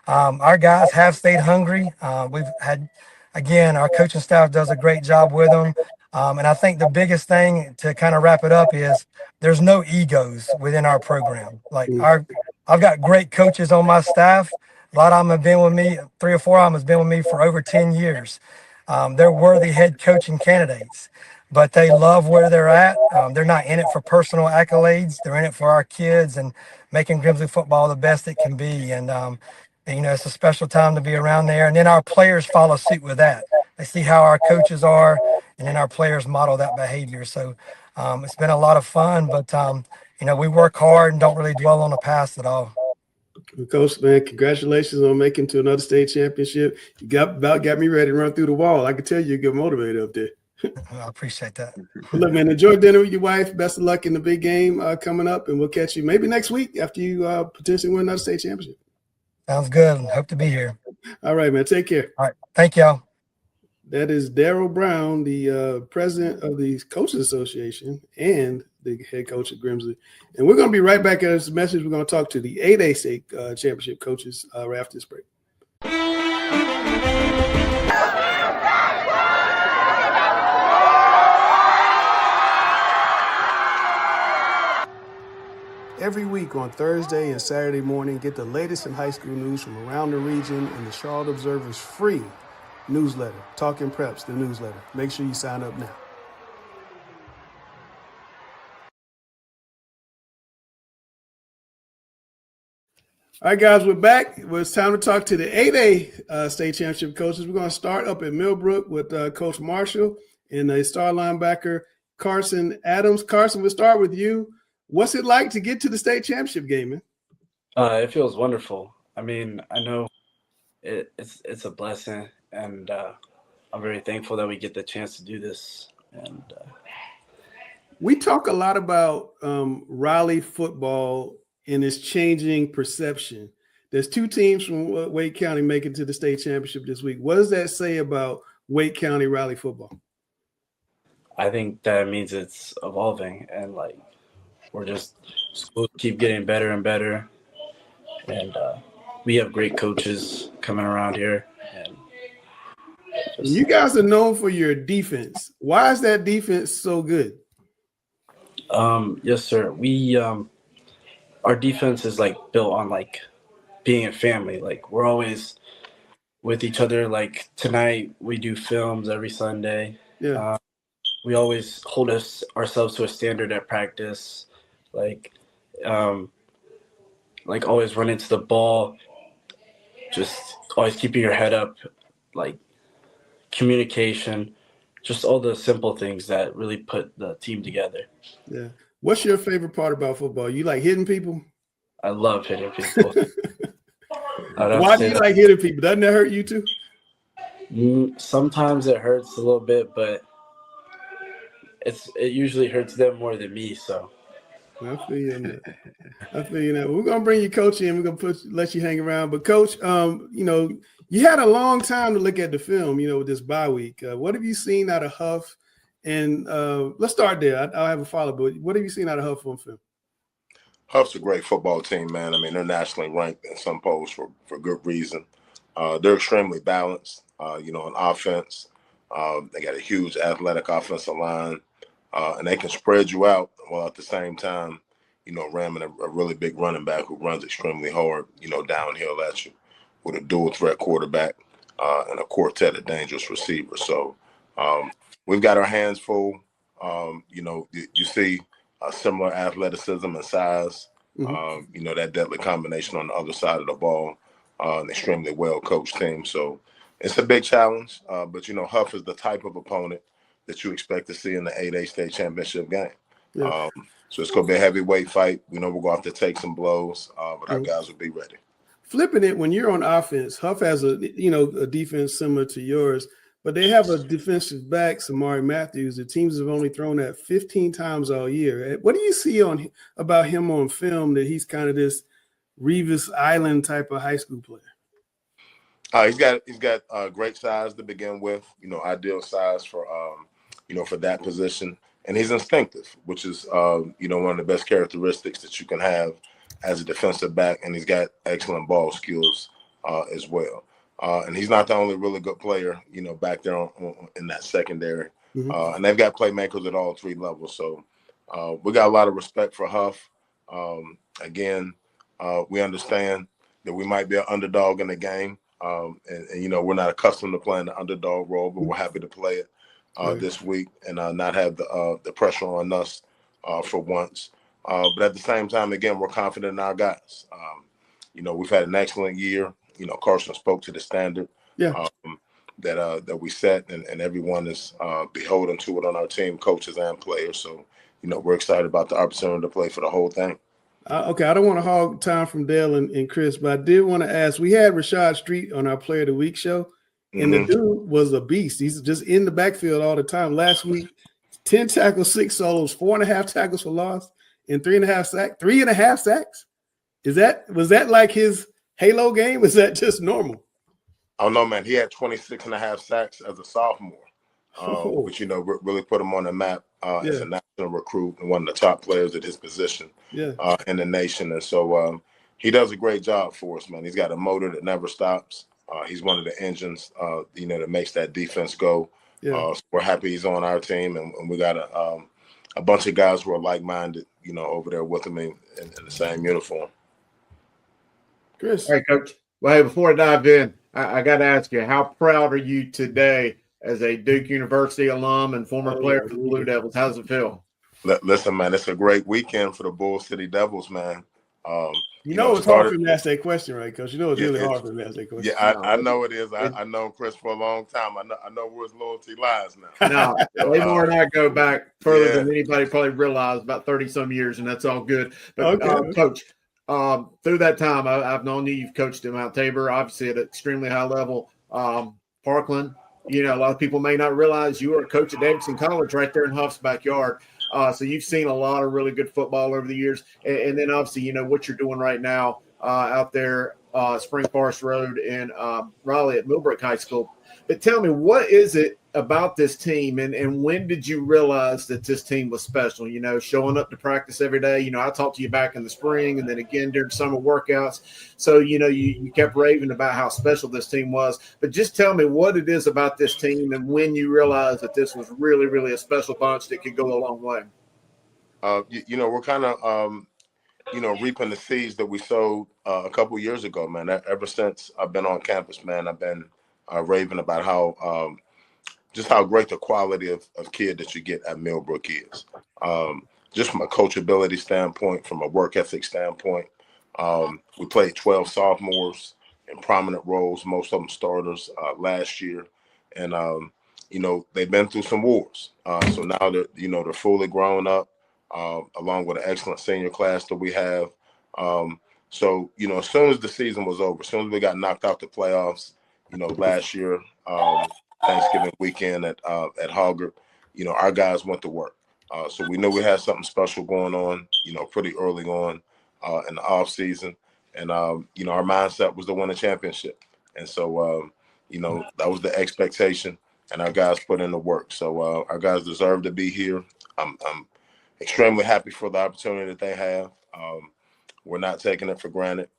Speaker 10: our guys have stayed hungry. We've had, again, our coaching staff does a great job with them. And I think the biggest thing to kind of wrap it up is there's no egos within our program. Like I've got great coaches on my staff. A lot of them have been with me, 3 or 4 of them has been with me for over 10 years. They're worthy head coaching candidates, but they love where they're at. They're not in it for personal accolades. They're in it for our kids and making Grimsley football the best it can be. And it's a special time to be around there. And then our players follow suit with that. They see how our coaches are, and then our players model that behavior. So it's been a lot of fun, but, we work hard and don't really dwell on the past at all.
Speaker 1: Coach, man, congratulations on making to another state championship. You got me ready to run through the wall. I can tell you get motivated up there.
Speaker 10: I appreciate that.
Speaker 1: Well, look, man, enjoy dinner with your wife. Best of luck in the big game coming up, and we'll catch you maybe next week after you potentially win another state championship.
Speaker 10: Sounds good. Hope to be here.
Speaker 1: All right, man. Take care.
Speaker 10: All right. Thank y'all.
Speaker 1: That is Daryl Brown, the president of the Coaches Association and the head coach at Grimsley. And we're going to be right back at this message. We're going to talk to the 8A state championship coaches right after this break. Every week on Thursday and Saturday morning, get the latest in high school news from around the region in the Charlotte Observer's free newsletter, Talking Preps, the newsletter. Make sure you sign up now. All right, guys, we're back. Well, it's time to talk to the 8A state championship coaches. We're going to start up at Millbrook with Coach Marshall and the star linebacker Carson Adams. Carson, we'll start with you. What's it like to get to the state championship game, man?
Speaker 11: It feels wonderful. I mean, I know it's a blessing, and I'm very thankful that we get the chance to do this. And
Speaker 1: we talk a lot about Raleigh football and its changing perception. There's 2 teams from Wake County making to the state championship this week. What does that say about Wake County Raleigh football?
Speaker 11: I think that means it's evolving, and we're just supposed to keep getting better and better. And we have great coaches coming around here. And
Speaker 1: you guys are known for your defense. Why is that defense so good?
Speaker 11: Yes, sir. We our defense is built on being a family. We're always with each other. Tonight we do films every Sunday.
Speaker 1: Yeah.
Speaker 11: We always hold ourselves to a standard at practice. Always run into the ball, just always keeping your head up, communication, just all the simple things that really put the team together.
Speaker 1: Yeah. What's your favorite part about football? You like hitting people?
Speaker 11: I love hitting people.
Speaker 1: Why do you like hitting people? Doesn't that hurt you too?
Speaker 11: Sometimes it hurts a little bit, but it usually hurts them more than me, so.
Speaker 1: I feel you on that. We're gonna bring you Coach in. We're gonna let you hang around. But Coach, you had a long time to look at the film. With this bye week, what have you seen out of Huff? And let's start there. I'll have a follow. But what have you seen out of Huff on film?
Speaker 12: Huff's a great football team, man. I mean, they're nationally ranked in some polls for good reason. They're extremely balanced. On offense, they got a huge athletic offensive line, and they can spread you out while at the same time, ramming a really big running back who runs extremely hard, downhill at you with a dual threat quarterback and a quartet of dangerous receivers. So we've got our hands full. You see similar athleticism and size, that deadly combination on the other side of the ball, an extremely well-coached team. So it's a big challenge, but, Huff is the type of opponent that you expect to see in the 8A state championship game. Yeah. So it's going to be a heavyweight fight. We know we're going to have to take some blows, but our guys will be ready.
Speaker 1: flipping it, when you're on offense, Huff has a defense similar to yours, but they have a defensive back, Samari Matthews. The teams have only thrown that 15 times all year. What do you see about him on film that he's kind of this Revis Island type of high school player?
Speaker 12: He's got great size to begin with. Ideal size for for that position, and he's instinctive, which is one of the best characteristics that you can have as a defensive back. And he's got excellent ball skills as well. And he's not the only really good player, back there in that secondary.
Speaker 1: Mm-hmm.
Speaker 12: And they've got playmakers at all three levels. So we got a lot of respect for Huff. We understand that we might be an underdog in the game. We're not accustomed to playing the underdog role, but we're happy to play it this week and not have the pressure on us for once. But at the same time, again, we're confident in our guys. We've had an excellent year. Carson spoke to the standard that we set, and everyone is beholden to it on our team, coaches and players. So, we're excited about the opportunity to play for the whole thing.
Speaker 1: Okay, I don't want to hog time from Dale and Chris, but I did want to ask. We had Rashad Street on our Player of the Week show, and the dude was a beast. He's just in the backfield all the time. Last week, 10 tackles, 6 solos, 4.5 tackles for loss, and 3.5 sacks. 3.5 sacks? Was that like his halo game? Was that just normal?
Speaker 12: Oh no, man. He had 26.5 sacks as a sophomore, which really put him on the map as a national recruit and one of the top players at his position in the nation. And so he does a great job for us, man. He's got a motor that never stops. He's one of the engines, that makes that defense go. So we're happy he's on our team, and we got a bunch of guys who are like-minded, over there with him in the same uniform.
Speaker 1: Chris.
Speaker 2: All right, Coach. Well, hey, before I dive in, I got to ask you, how proud are you today as a Duke University alum and former player for the Blue Devils? How does it feel?
Speaker 12: Listen, man, it's a great weekend for the Bull City Devils, man.
Speaker 1: It's hard for him to ask that question, right, Coach? It's really hard for him to ask that question.
Speaker 12: Yeah, I know it is. I know Chris for a long time. I know where his loyalty lies now.
Speaker 2: No, Lamar and I go back further than anybody probably realized, about 30-some years, and that's all good. But, Coach, through that time, I've known you. You've coached at Mount Tabor, obviously at an extremely high level. Parkland, a lot of people may not realize you were a coach at Davidson College right there in Huff's backyard. So you've seen a lot of really good football over the years. And then obviously, what you're doing right now out there, Spring Forest Road and Raleigh at Millbrook High School. But tell me, what is it about this team, and when did you realize that this team was special? Showing up to practice every day. I talked to you back in the spring and then again during summer workouts. So, you kept raving about how special this team was. But just tell me what it is about this team and when you realized that this was really, really a special bunch that could go a long way.
Speaker 12: We're kind of, reaping the seeds that we sowed a couple years ago, man. Ever since I've been on campus, man, I've been raving about how just how great the quality of kid that you get at Millbrook is. Just from a coachability standpoint, from a work ethic standpoint. We played 12 sophomores in prominent roles, most of them starters last year. And, they've been through some wars. So now they're fully grown up, along with an excellent senior class that we have. So, as soon as the season was over, as soon as we got knocked out the playoffs, last year, Thanksgiving weekend at Hoggard, our guys went to work. So we knew we had something special going on, pretty early on in the off season. And, our mindset was to win a championship. And so, that was the expectation, and our guys put in the work. So our guys deserve to be here. I'm extremely happy for the opportunity that they have. We're not taking it for granted.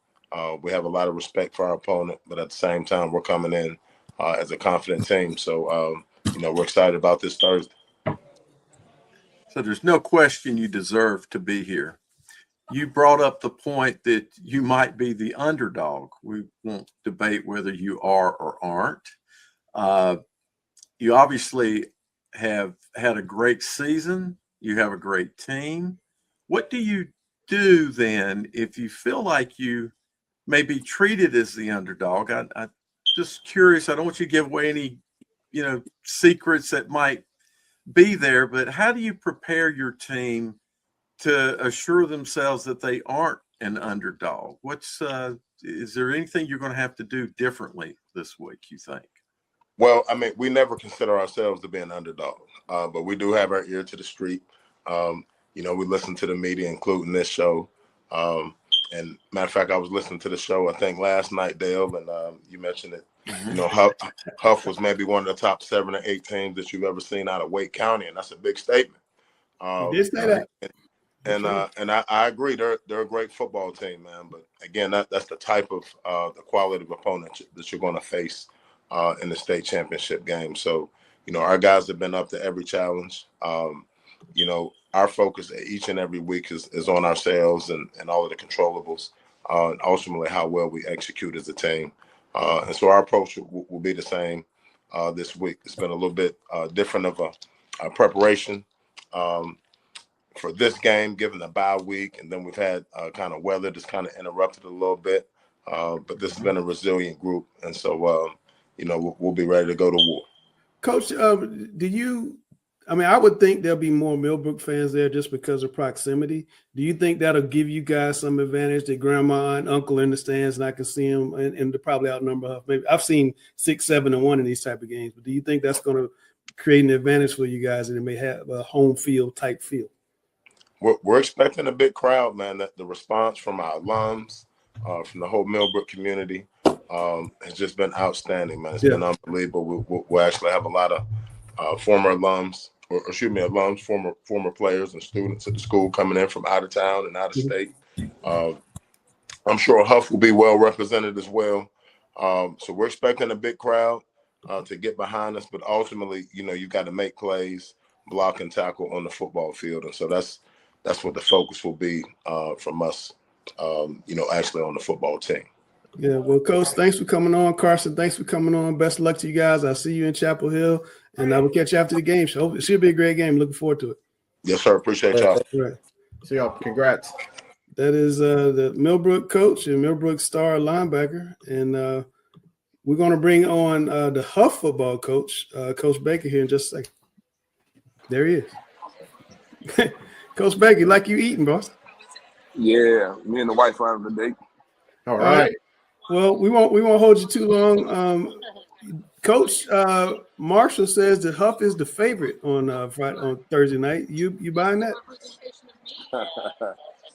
Speaker 12: We have a lot of respect for our opponent, but at the same time, we're coming in as a confident team. So, we're excited about this Thursday.
Speaker 3: So there's no question you deserve to be here. You brought up the point that you might be the underdog. We won't debate whether you are or aren't. You obviously have had a great season. You have a great team. What do you do then if you feel like you may be treated as the underdog? I'm just curious. I don't want you to give away any, secrets that might be there, but how do you prepare your team to assure themselves that they aren't an underdog. Is there anything you're going to have to do differently this week, you think?
Speaker 12: Well, I mean, we never consider ourselves to be an underdog, but we do have our ear to the street. We listen to the media, including this show. And matter of fact, I was listening to the show, I think last night, Dale, and you mentioned it. Huff was maybe one of the top 7 or 8 teams that you've ever seen out of Wake County, and that's a big statement.
Speaker 1: You did say that.
Speaker 12: And I agree, they're a great football team, man. But again, that's the type of the quality of opponent that you're going to face in the state championship game. So, our guys have been up to every challenge. Our focus each and every week is on ourselves and all of the controllables, and ultimately how well we execute as a team. And so our approach will be the same this week. It's been a little bit different of a preparation for this game, given the bye week, and then we've had kind of weather that's kind of interrupted a little bit. But this has been a resilient group, and so we'll be ready to go to war.
Speaker 1: Coach, I would think there'll be more Millbrook fans there just because of proximity. Do you think that'll give you guys some advantage that grandma and uncle are in the stands and I can see them and they're probably outnumber Huff? Maybe I've seen 6, 7, and 1 in these type of games, but do you think that's going to create an advantage for you guys and it may have a home field type feel?
Speaker 12: We're expecting a big crowd, man. That the response from our alums, from the whole Millbrook community, has just been outstanding, man. It's been unbelievable. We'll actually have a lot of former alums, former players and students at the school coming in from out of town and out of state. I'm sure Huff will be well represented as well. So we're expecting a big crowd to get behind us, but ultimately, you got to make plays, block and tackle on the football field, and so that's what the focus will be from us, actually on the football team.
Speaker 1: Yeah, well, Coach, thanks for coming on. Carson, thanks for coming on. Best of luck to you guys. I'll see you in Chapel Hill, and I will catch you after the game. So it should be a great game. Looking forward to it.
Speaker 12: Yes, sir. Appreciate y'all.
Speaker 1: Right.
Speaker 2: See y'all. Congrats.
Speaker 1: That is the Millbrook coach and Millbrook star linebacker. And we're going to bring on the Huff football coach, Coach Baker, here in just a second. There he is. Coach Baker, like you eating, boss?
Speaker 13: Yeah, me and the wife are having a date.
Speaker 2: All right.
Speaker 1: Well, we won't hold you too long. Coach Marshall says that Huff is the favorite on Thursday night. You buying that?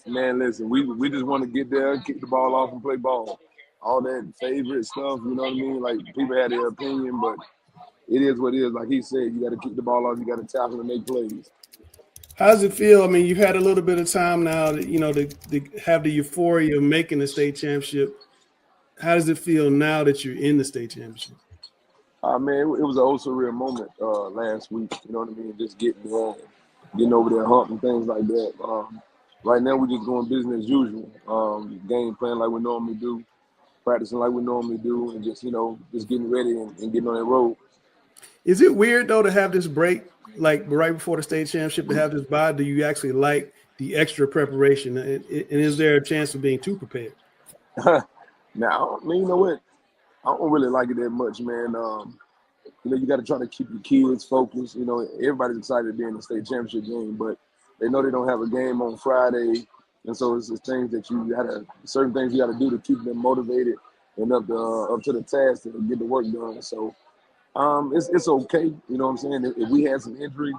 Speaker 13: Man, listen, we just want to get there, kick the ball off, and play ball. All that favorite stuff, you know what I mean? Like, people have their opinion, but it is what it is. Like he said, you got to kick the ball off, you got to tackle and make plays.
Speaker 1: How does it feel? I mean, you've had a little bit of time now to have the euphoria of making the state championship. How does it feel now that you're in the state championship?
Speaker 13: Man, it was an surreal moment last week. You know what I mean? Just getting there, getting over that hump and things like that. Right now, we're just doing business as usual. Game plan like we normally do, practicing like we normally do, and just getting ready and getting on that road.
Speaker 1: Is it weird though to have this break, like right before the state championship, to have this bye? Do you actually like the extra preparation? And is there a chance of being too prepared?
Speaker 13: Now, I mean, you know what? I don't really like it that much, man. You got to try to keep your kids focused. Everybody's excited to be in the state championship game, but they know they don't have a game on Friday, and so it's things that certain things you got to do to keep them motivated and up to the task to get the work done. So it's okay. You know what I'm saying? If we had some injuries,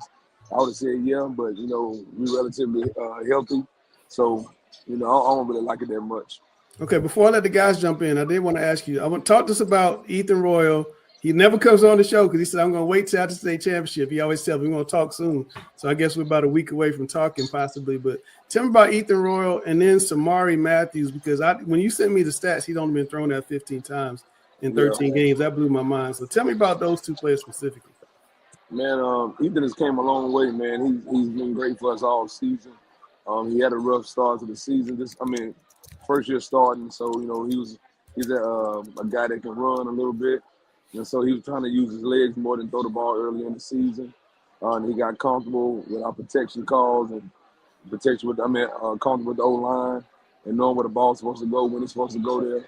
Speaker 13: I would have said yeah, but we're relatively healthy, so I don't really like it that much.
Speaker 1: Okay, before I let the guys jump in, I did want to ask you. I want to talk to us about Ethan Royal. He never comes on the show because he said, I'm going to wait till after the state championship. He always tells me we're going to talk soon. So I guess we're about a week away from talking possibly. But tell me about Ethan Royal and then Samari Matthews, because when you sent me the stats, he's only been thrown that 15 times in 13 games. That blew my mind. So tell me about those two players specifically.
Speaker 13: Man, Ethan has came a long way, man. He's been great for us all season. He had a rough start to the season. First year starting, so he's a guy that can run a little bit, and so he was trying to use his legs more than throw the ball early in the season. And he got comfortable with our protection calls and comfortable with the O-line and knowing where the ball's supposed to go when it's supposed to go there.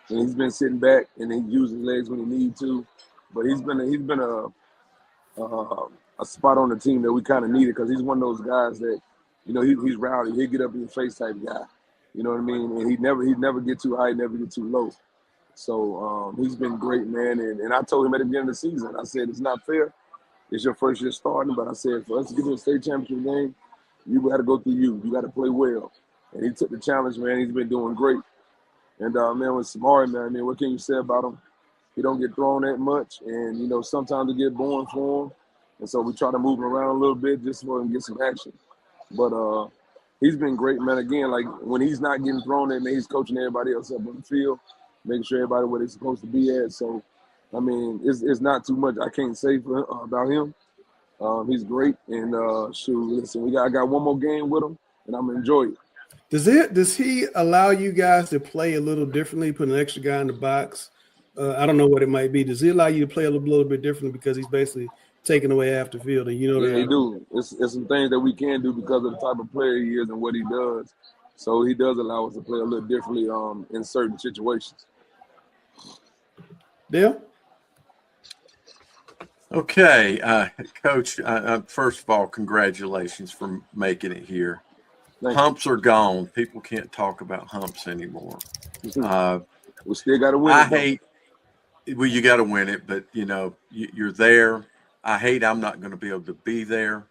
Speaker 13: And he's been sitting back and he uses his legs when he needs to, but he's been a spot on the team that we kind of needed because he's one of those guys that he's rowdy, he'll get up in your face type guy. You know what I mean? And he never get too high, never get too low. So he's been great, man. And I told him at the beginning of the season, I said, it's not fair. It's your first year starting, but I said, for us to get to a state championship game, you got to go through you. You got to play well. And he took the challenge, man. He's been doing great. And, man, with Samari, man, I mean, what can you say about him? He don't get thrown that much. And, you know, sometimes it get boring for him. And so we try to move him around a little bit just for him to get some action. But he's been great, man. Again, like when he's not getting thrown at, man, he's coaching everybody else up on the field, making sure everybody where they're supposed to be at. So, I mean, it's not too much I can't say about him. He's great. And, listen, I got one more game with him, and I'm going to enjoy it.
Speaker 1: Does he allow you guys to play a little differently, put an extra guy in the box? I don't know what it might be. Does he allow you to play a little bit differently because he's basically taking away half the field? And you know,
Speaker 13: yeah, he do. It's some things that we can do because of the type of player he is and what he does. So he does allow us to play a little differently in certain situations.
Speaker 1: Dale?
Speaker 3: Okay, Coach, first of all, congratulations for making it here. Humps are gone. People can't talk about humps anymore.
Speaker 13: We still got to win.
Speaker 3: You got to win it, but, you know, you're there. I hate I'm not going to be able to be there.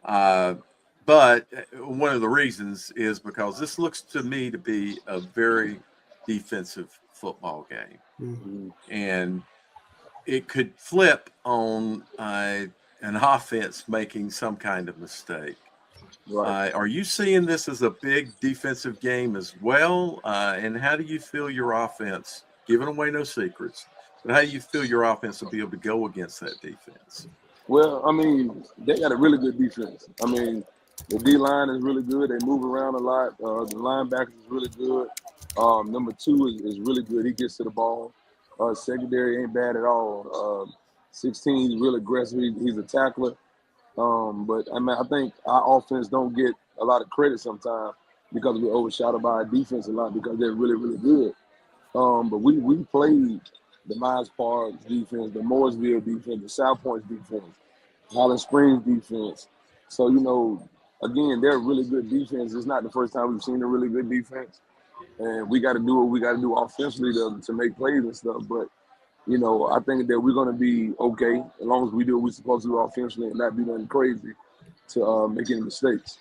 Speaker 3: But one of the reasons is because this looks to me to be a very defensive football game.
Speaker 1: Mm-hmm.
Speaker 3: And it could flip on an offense making some kind of mistake.
Speaker 13: Right.
Speaker 3: Are you seeing this as a big defensive game as well? And how do you feel your offense, giving away no secrets, but how do you feel your offense will be able to go against that defense?
Speaker 13: Well, I mean, they got a really good defense. I mean, the D-line is really good. They move around a lot. The linebackers is really good. Number 2 is really good. He gets to the ball. Secondary ain't bad at all. 16, he's real aggressive. He's a tackler. But I mean, I think our offense don't get a lot of credit sometimes because we're overshadowed by our defense a lot because they're really, really good. But we played the Myers Park defense, the Mooresville defense, the South Points defense, Holland Springs defense. So, you know, again, they're a really good defense. It's not the first time we've seen a really good defense. And we got to do what we got to do offensively to make plays and stuff. But, you know, I think that we're going to be okay as long as we do what we're supposed to do offensively and not be nothing crazy to make any mistakes.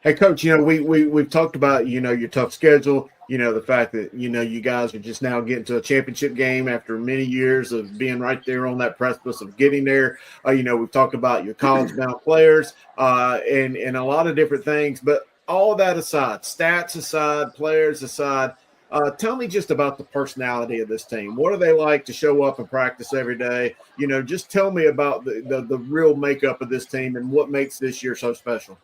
Speaker 2: Hey, Coach, you know, we've talked about, you know, your tough schedule, you know, the fact that, you know, you guys are just now getting to a championship game after many years of being right there on that precipice of getting there. You know, we've talked about your college-bound players and a lot of different things. But all that aside, stats aside, players aside, tell me just about the personality of this team. What do they like to show up and practice every day? You know, just tell me about the real makeup of this team and what makes this year so special.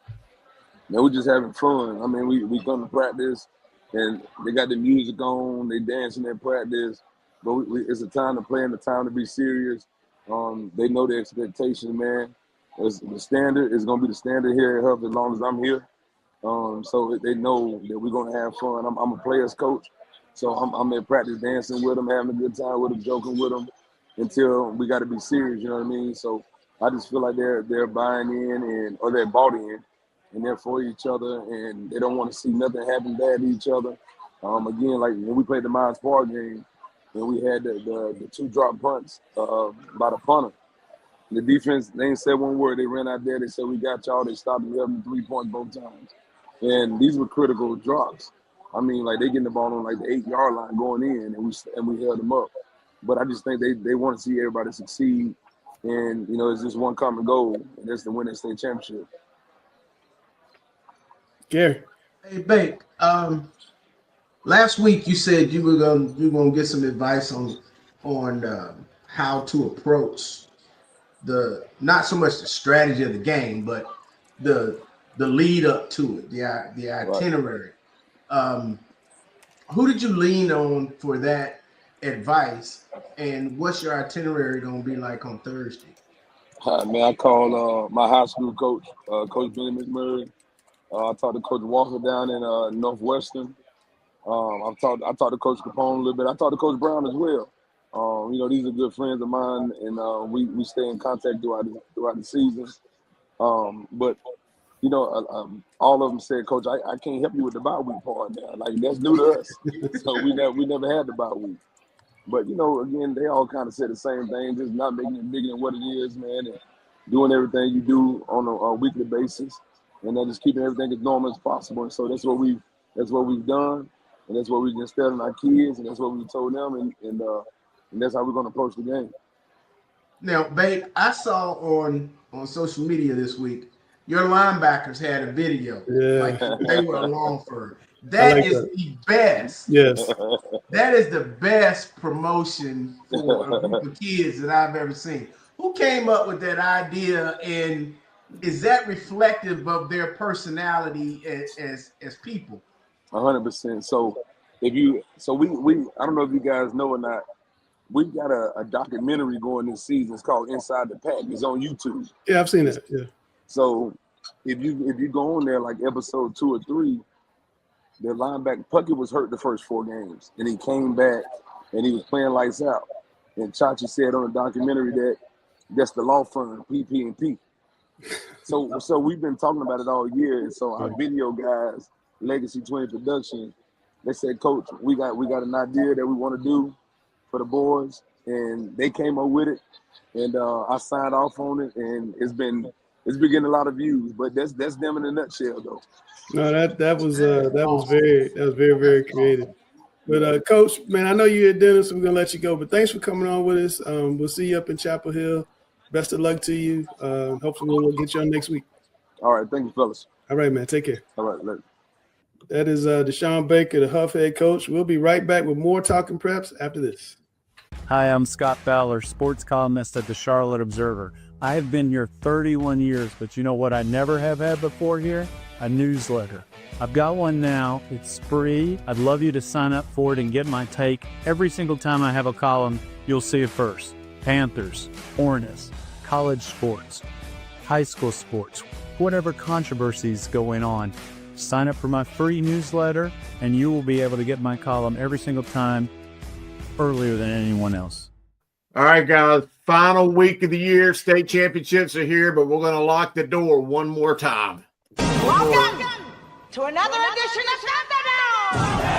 Speaker 13: Man, we're just having fun. I mean, we come to practice, and they got the music on. They dancing at practice, but it's a time to play and a time to be serious. They know the expectation, man. The standard is going to be the standard here at Huff as long as I'm here. So they know that we're going to have fun. I'm a player's coach, so I'm in practice dancing with them, having a good time with them, joking with them until we got to be serious, you know what I mean? So I just feel like they're buying in or they're bought in. And they're for each other, and they don't want to see nothing happen bad to each other. Again, like when we played the Myers Park game, and we had the 2 drop punts by the punter. The defense, they ain't said one word. They ran out there. They said, we got y'all. They stopped and held them 3 points both times. And these were critical drops. I mean, like they getting the ball on like the 8-yard line going in, and we held them up. But I just think they want to see everybody succeed. And, you know, it's just one common goal, and that's to win the state championship.
Speaker 1: Gary.
Speaker 5: Hey, Bake. Last week you said you were gonna get some advice on how to approach not so much the strategy of the game, but the lead up to it, the itinerary. Right. Who did you lean on for that advice, and what's your itinerary gonna be like on Thursday?
Speaker 13: Man, I called my high school coach, Coach Benny McMurray. I talked to Coach Walker down in Northwestern. I talked to Coach Capone a little bit. I talked to Coach Brown as well. You know, these are good friends of mine, and we stay in contact throughout the season. But all of them said, Coach, I can't help you with the bye week part now. Like, that's new to us. So we never had the bye week. But, again, they all kind of said the same thing, just not making it bigger than what it is, man, and doing everything you do on a weekly basis, and then just keeping everything as normal as possible. And so that's what we've done, and that's what we've instilled in our kids, and that's what we told them, and that's how we're going to approach the game.
Speaker 5: Now, babe, I saw on social media this week, your linebackers had a video.
Speaker 1: Yeah.
Speaker 5: Like they were along for it. That is the best.
Speaker 1: Yes.
Speaker 5: That is the best promotion for a group of kids that I've ever seen. Who came up with that idea, and is that reflective of their personality as people?
Speaker 13: 100%. So we I don't know if you guys know or not, we've got a documentary going this season. It's called Inside the Pack. It's on YouTube.
Speaker 1: Yeah, I've seen it. Yeah.
Speaker 13: So if you go on there, like episode 2 or 3, the linebacker Puckett was hurt the first 4 games, and he came back and he was playing lights out. And Chachi said on the documentary that's the law firm PP&P. So we've been talking about it all year. And so our video guys, Legacy 20 Production, they said, Coach, we got an idea that we want to do for the boys, and they came up with it, and I signed off on it, and it's been getting a lot of views. But that's them in a nutshell, though.
Speaker 1: No, that was very, very creative. But Coach, man, I know you're at dinner, so we're gonna let you go. But thanks for coming on with us. We'll see you up in Chapel Hill. Best of luck to you. Hopefully we'll get you on next week.
Speaker 13: All right, thank you, fellas.
Speaker 1: All right, man. Take care.
Speaker 13: All right, later.
Speaker 1: That is Deshaun Baker, the Huff head coach. We'll be right back with more Talking Preps after this.
Speaker 7: Hi, I'm Scott Fowler, sports columnist at the Charlotte Observer. I have been here 31 years, but you know what I never have had before here? A newsletter. I've got one now. It's free. I'd love you to sign up for it and get my take. Every single time I have a column, you'll see it first. Panthers, Hornets, college sports, high school sports, whatever controversies going on. Sign up for my free newsletter, and you will be able to get my column every single time earlier than anyone else.
Speaker 2: All right, guys. Final week of the year. State championships are here, but we're going to lock the door one more time.
Speaker 14: Welcome to another edition of Thunderdome!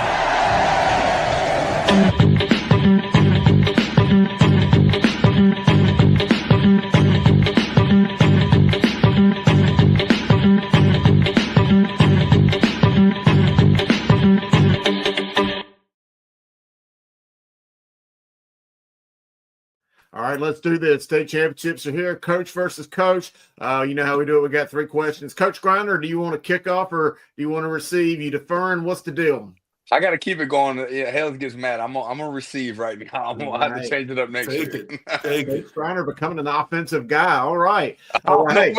Speaker 2: All right, let's do this. State championships are here. Coach versus coach. You know how we do it. We got 3 questions. Coach Grinder, do you want to kick off or do you want to receive? You deferring? What's the deal?
Speaker 15: I got to keep it going. Yeah, Hells gets mad. I'm gonna receive right now. I'm gonna have to change it up next year.
Speaker 2: Coach Grinder becoming an offensive guy. All right.
Speaker 15: I don't know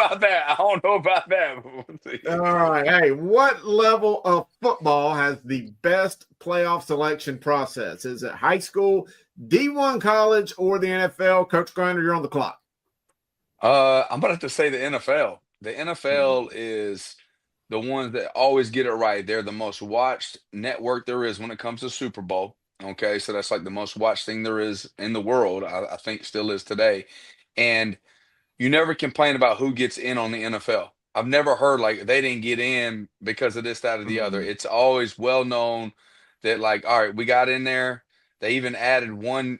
Speaker 15: about that.
Speaker 2: All right. Hey, what level of football has the best playoff selection process? Is it high school, D1 college, or the NFL? Coach Grinder, you're on the clock.
Speaker 15: I'm gonna have to say the NFL. The NFL is the ones that always get it right. They're the most watched network there is when it comes to Super Bowl. Okay, so that's like the most watched thing there is in the world. I think still is today. And you never complain about who gets in on the NFL. I've never heard like they didn't get in because of this, that, or the other. It's always well known that like, all right, we got in there. They even added one,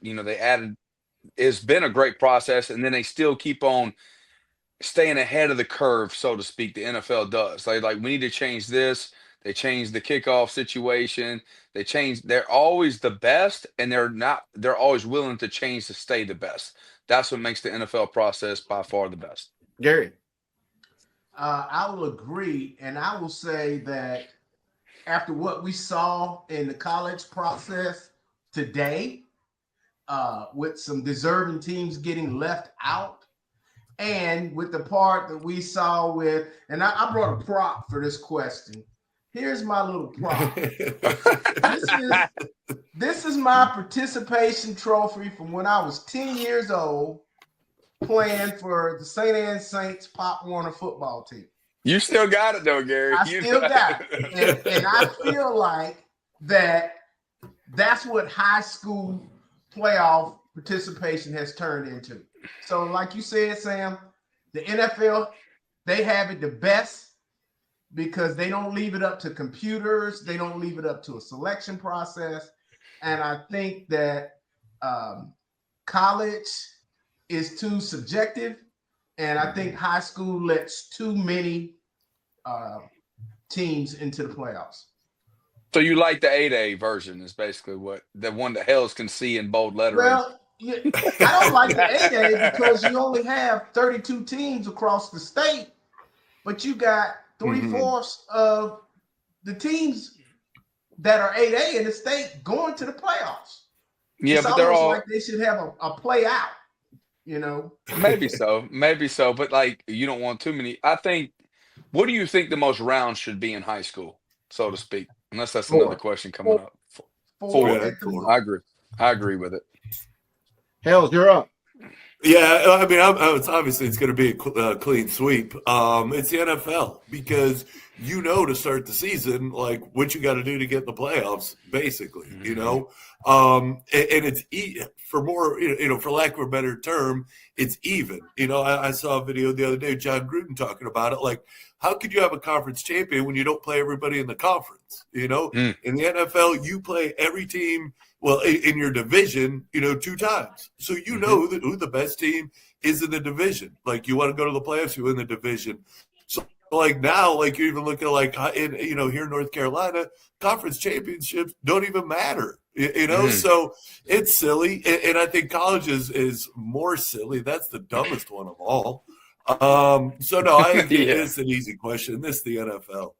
Speaker 15: it's been a great process, and then they still keep on staying ahead of the curve, so to speak. The NFL does. Like we need to change this. They changed the kickoff situation. They're always the best, and they're always willing to change to stay the best. That's what makes the NFL process by far the best.
Speaker 2: Gary.
Speaker 5: I will agree, and I will say that after what we saw in the college process today, with some deserving teams getting left out, and with the part that we saw with, and I brought a prop for this question. Here's my little prop. This is my participation trophy from when I was 10 years old playing for the St. Anne Saints Pop Warner football team.
Speaker 15: You still got it though, Gary.
Speaker 5: I still got it. And I feel like that's what high school playoff participation has turned into. So like you said, Sam, the NFL, they have it the best. because they don't leave it up to computers. They don't leave it up to a selection process. And I think that college is too subjective. And I think high school lets too many teams into the playoffs.
Speaker 15: So you like the 8A version is basically what the one that Hells can see in bold lettering.
Speaker 5: Well, I don't like the 8A because you only have 32 teams across the state, but you got 3/4 of the teams that are 8A in the state going to the playoffs.
Speaker 15: Yeah,
Speaker 5: it's
Speaker 15: but they're all
Speaker 5: like they should have a play out, you know.
Speaker 15: maybe so, but like you don't want too many. I think. What do you think the most rounds should be in high school, so to speak? Unless that's another question coming up. Four. I agree with it.
Speaker 2: Hells, you're up.
Speaker 4: Yeah, I mean, it's obviously it's going to be a clean sweep. It's the NFL because to start the season, like what you got to do to get in the playoffs, basically, and it's for more, for lack of a better term, it's even. I saw a video the other day, John Gruden talking about it. Like, how could you have a conference champion when you don't play everybody in the conference? In the NFL, you play every team. Well, in your division, 2 times. So who the best team is in the division. Like, you want to go to the playoffs, you win the division. So, like, now, like, you're even looking at, like, here in North Carolina, conference championships don't even matter, So it's silly. And I think college is more silly. That's the dumbest one of all. So, no, I think it's an easy question. This is the NFL.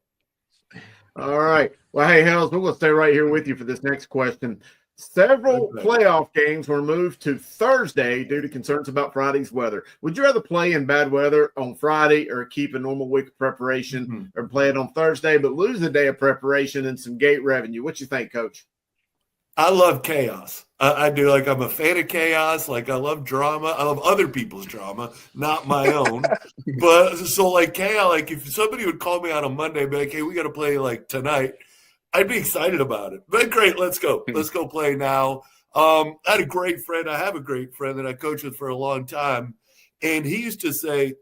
Speaker 2: All right. Well, hey, Hells, we're going to stay right here with you for this next question. Several playoff games were moved to Thursday due to concerns about Friday's weather. Would you rather play in bad weather on Friday or keep a normal week of preparation or play it on Thursday but lose a day of preparation and some gate revenue? What you think, Coach?
Speaker 4: I love chaos. I do. Like, I'm a fan of chaos. Like, I love drama. I love other people's drama, not my own. But so, like, chaos, like, if somebody would call me on a Monday and be like, hey, we got to play, like, tonight, I'd be excited about it. But great, let's go. Let's go play now. I had a great friend. I have a great friend that I coached with for a long time. And he used to say,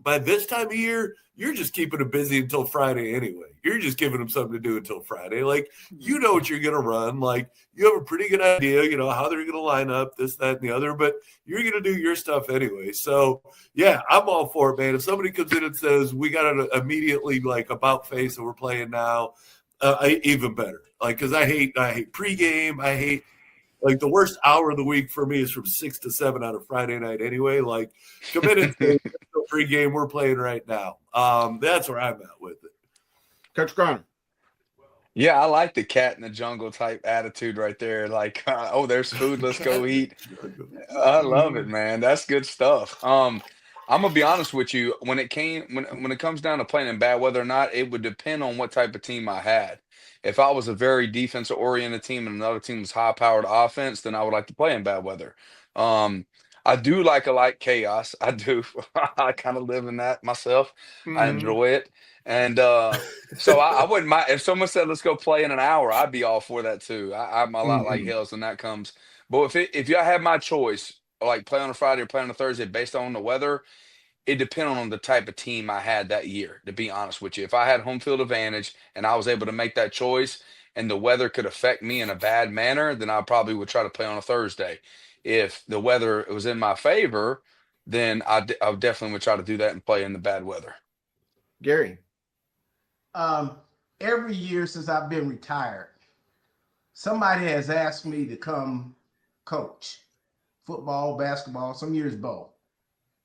Speaker 4: by this time of year, you're just keeping them busy until Friday anyway. You're just giving them something to do until Friday. Like, you know what you're going to run. Like, you have a pretty good idea, how they're going to line up, this, that, and the other. But you're going to do your stuff anyway. So, yeah, I'm all for it, man. If somebody comes in and says, we got to immediately, like, about face and we're playing now, even better. Like, because I hate pregame. I hate, like, the worst hour of the week for me is from 6 to 7 on a Friday night anyway. Like, committed to pregame, we're playing right now. That's where I'm at with it.
Speaker 2: Coach Cronin.
Speaker 15: Yeah, I like the cat in the jungle type attitude right there. Like, there's food, let's go eat. I love it, man. That's good stuff. I'm gonna be honest with you. When it comes down to playing in bad weather or not, it would depend on what type of team I had. If I was a very defensive oriented team and another team was high powered offense, then I would like to play in bad weather. I do like chaos. I do. I kind of live in that myself. I enjoy it. And so I wouldn't mind if someone said, let's go play in an hour, I'd be all for that too. I'm a lot like Hells when that comes. But if I had my choice, like play on a Friday or play on a Thursday based on the weather, it depended on the type of team I had that year, to be honest with you. If I had home field advantage and I was able to make that choice and the weather could affect me in a bad manner, then I probably would try to play on a Thursday. If the weather was in my favor, then I definitely would try to do that and play in the bad weather.
Speaker 2: Gary.
Speaker 5: Every year since I've been retired, somebody has asked me to come coach football, basketball, some years both.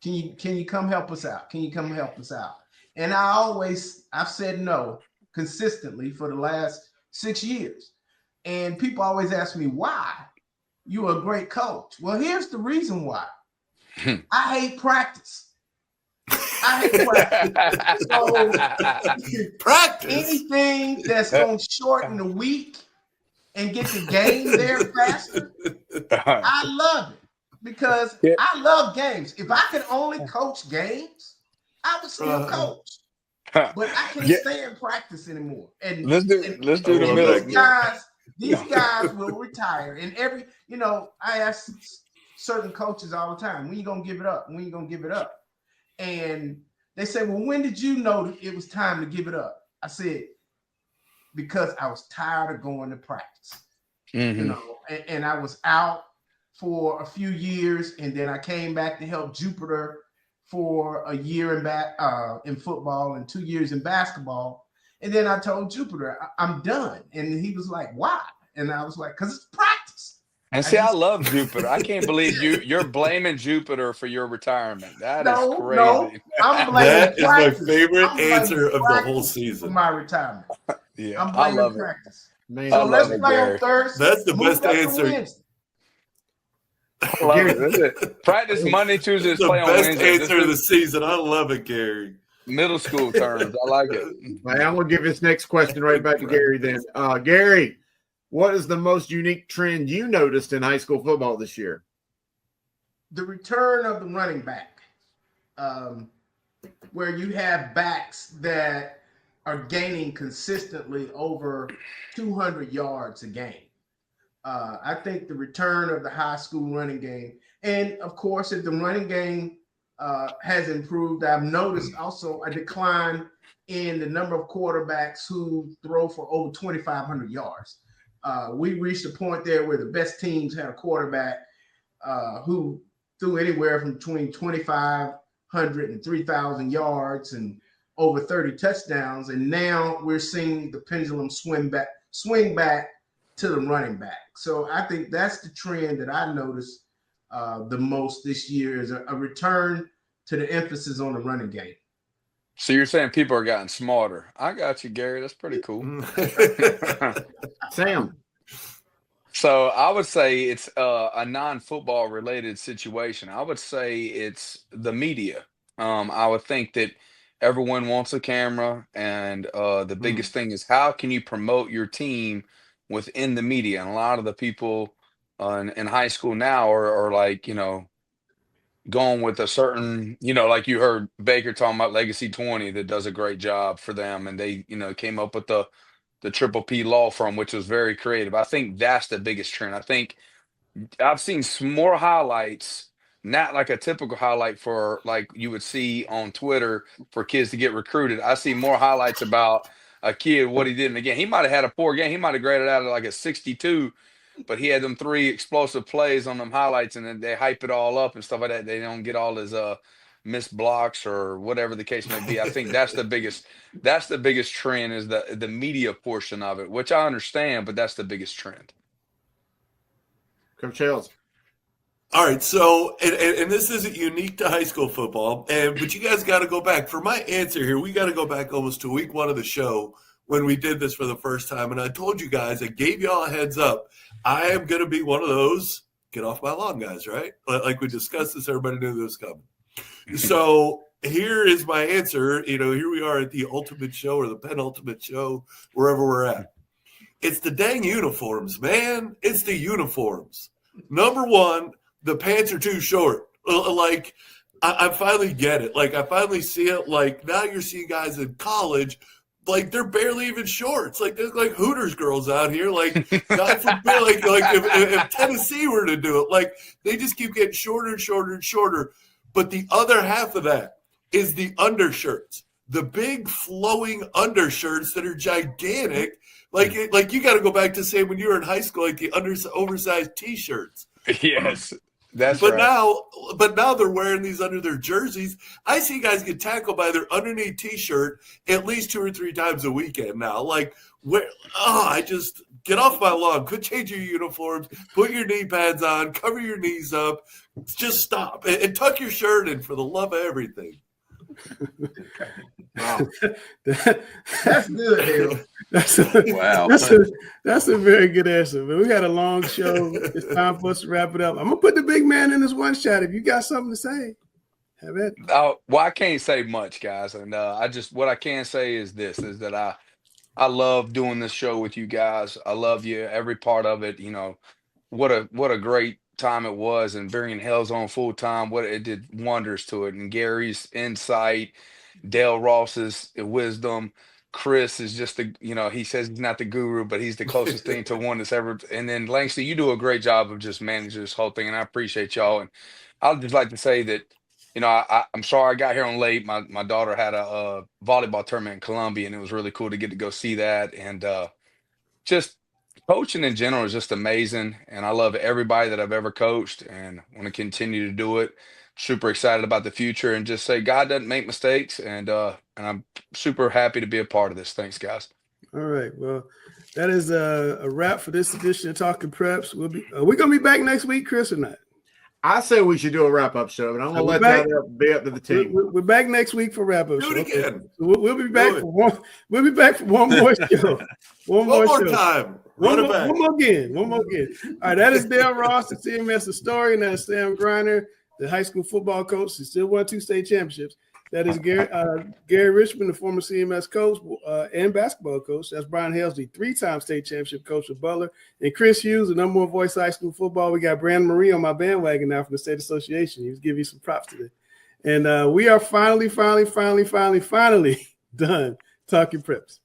Speaker 5: Can you come help us out? Can you come help us out? And I've said no consistently for the last 6 years. And people always ask me, why? You're a great coach. Well, here's the reason why. I hate practice. So
Speaker 4: practice.
Speaker 5: Anything that's going to shorten the week and get the game there faster, I love it. Because I love games. If I could only coach games, I would still coach. But I can't stay in practice anymore. And
Speaker 15: let's do the middle.
Speaker 5: These guys will retire. And I ask certain coaches all the time, when you gonna give it up? When you gonna give it up? And They said, well, when did you know it was time to give it up? I said, because I was tired of going to practice, you know, and I was out for a few years, and then I came back to help Jupiter for a year in football and 2 years in basketball. And then I told Jupiter, I'm done. And he was like, why? And I was like, because it's practice.
Speaker 15: And see, I love Jupiter. I can't believe you're blaming Jupiter for your retirement. That is crazy.
Speaker 5: No, I'm blaming
Speaker 4: That is
Speaker 5: practice.
Speaker 4: my favorite
Speaker 5: I'm blaming
Speaker 4: answer of the whole
Speaker 5: practice
Speaker 4: season.
Speaker 5: for my retirement.
Speaker 15: Yeah,
Speaker 5: I'm
Speaker 15: I
Speaker 5: blaming
Speaker 15: love it.
Speaker 5: practice.
Speaker 2: Man,
Speaker 5: So
Speaker 15: I
Speaker 5: let's
Speaker 15: love it,
Speaker 5: play on
Speaker 15: Gary.
Speaker 5: Thursday.
Speaker 4: That's the
Speaker 5: move
Speaker 4: best
Speaker 5: up to
Speaker 4: answer.
Speaker 5: Wednesday.
Speaker 15: I love it. That's it. Practice Monday, Tuesdays,
Speaker 4: The
Speaker 15: play on
Speaker 4: best
Speaker 15: Wednesday.
Speaker 4: answer of the season. I love it, Gary.
Speaker 15: Middle school terms. I like it.
Speaker 2: I'm going to give this next question right back to Gary then. Gary, what is the most unique trend you noticed in high school football this year?
Speaker 5: The return of the running back, where you have backs that are gaining consistently over 200 yards a game. I think the return of the high school running game, and of course, if the running game has improved, I've noticed also a decline in the number of quarterbacks who throw for over 2,500 yards. We reached a point there where the best teams had a quarterback who threw anywhere from between 2,500 and 3,000 yards and over 30 touchdowns. And now we're seeing the pendulum swing back to the running back. So I think that's the trend that I noticed the most this year is a return to the emphasis on the running game.
Speaker 15: So you're saying people are getting smarter. I got you, Gary. That's pretty cool.
Speaker 2: Sam.
Speaker 15: So I would say it's a non-football related situation. I would say it's the media. I would think that everyone wants a camera, and the biggest thing is how can you promote your team within the media? And a lot of the people in high school now are like, going with a certain, like you heard Baker talking about Legacy 20 that does a great job for them. And they, came up with the Triple P law firm, which was very creative. I think that's the biggest trend. I think I've seen some more highlights, not like a typical highlight for like you would see on Twitter for kids to get recruited. I see more highlights about a kid, what he did in the game. He might have had a poor game. He might have graded out at like a 62, but he had them 3 explosive plays on them highlights, and then they hype it all up and stuff like that. They don't get all his missed blocks or whatever the case may be. I think that's the biggest trend is the media portion of it, which I understand, but that's the biggest trend.
Speaker 2: Coach Hales.
Speaker 4: All right, so and this isn't unique to high school football, but you guys got to go back for my answer here. We got to go back almost to week 1 of the show when we did this for the first time, and I told you guys, I gave y'all a heads up. I am going to be one of those get off my lawn guys, right? Like we discussed this, everybody knew this was coming. So here is my answer. Here we are at the ultimate show or the penultimate show, wherever we're at. It's the dang uniforms, man. It's the uniforms. Number one, the pants are too short. Like, I finally get it. Like, I finally see it. Like, now you're seeing guys in college, like, they're barely even shorts. Like, there's like Hooters girls out here. Like, God forbid, if Tennessee were to do it, like, they just keep getting shorter and shorter and shorter. But the other half of that is the undershirts, the big flowing undershirts that are gigantic. Like you got to go back to say when you were in high school, like the oversized T-shirts.
Speaker 15: Yes, that's
Speaker 4: but
Speaker 15: right.
Speaker 4: Now they're wearing these under their jerseys. I see guys get tackled by their underneath T-shirt at least 2 or 3 times a weekend now. Like, I just get off my lawn. Quit changing your uniforms. Put your knee pads on. Cover your knees up. Just stop and tuck your shirt in for the love of everything.
Speaker 2: Wow.
Speaker 5: That's good,
Speaker 1: Wow. That's a very good answer. But we had a long show. It's time for us to wrap it up. I'm gonna put the big man in this one shot. If you got something to say, have it.
Speaker 15: Well, I can't say much, guys, and what I can say is this: is that I love doing this show with you guys. I love you, every part of it. What a great time it was, and bringing Hell's on full time. What it did wonders to it, and Gary's insight. Dale Ross's wisdom. Chris is just he says he's not the guru, but he's the closest thing to one that's ever. And then Langston, you do a great job of just managing this whole thing, and I appreciate y'all. And I'd just like to say that I'm sorry I got here on late. My daughter had a volleyball tournament in Columbia, and it was really cool to get to go see that. And just coaching in general is just amazing. And I love everybody that I've ever coached and want to continue to do it. Super excited about the future and just say God doesn't make mistakes. And I'm super happy to be a part of this. Thanks, guys.
Speaker 1: All right. Well, that is a wrap for this edition of Talking Preps. We're going to be back next week, Chris, or not?
Speaker 2: I say we should do a wrap-up show, but I'm going to let that be up to the team.
Speaker 1: We're back next week for wrap-up show.
Speaker 4: Do it again.
Speaker 1: So we'll be back for one. We'll be back for one more show. One more
Speaker 4: time.
Speaker 1: One more again. All right, that is Dale Ross, the CMS historian. That is Sam Griner, the high school football coach. He still won 2 state championships. That is Gary Richmond, the former CMS coach and basketball coach. That's Brian Helsley, 3-time state championship coach with Butler. And Chris Hughes, the number 1 voice of high school football. We got Brandon Marie on my bandwagon now from the State Association. He was giving you some props today. And we are finally done talking preps.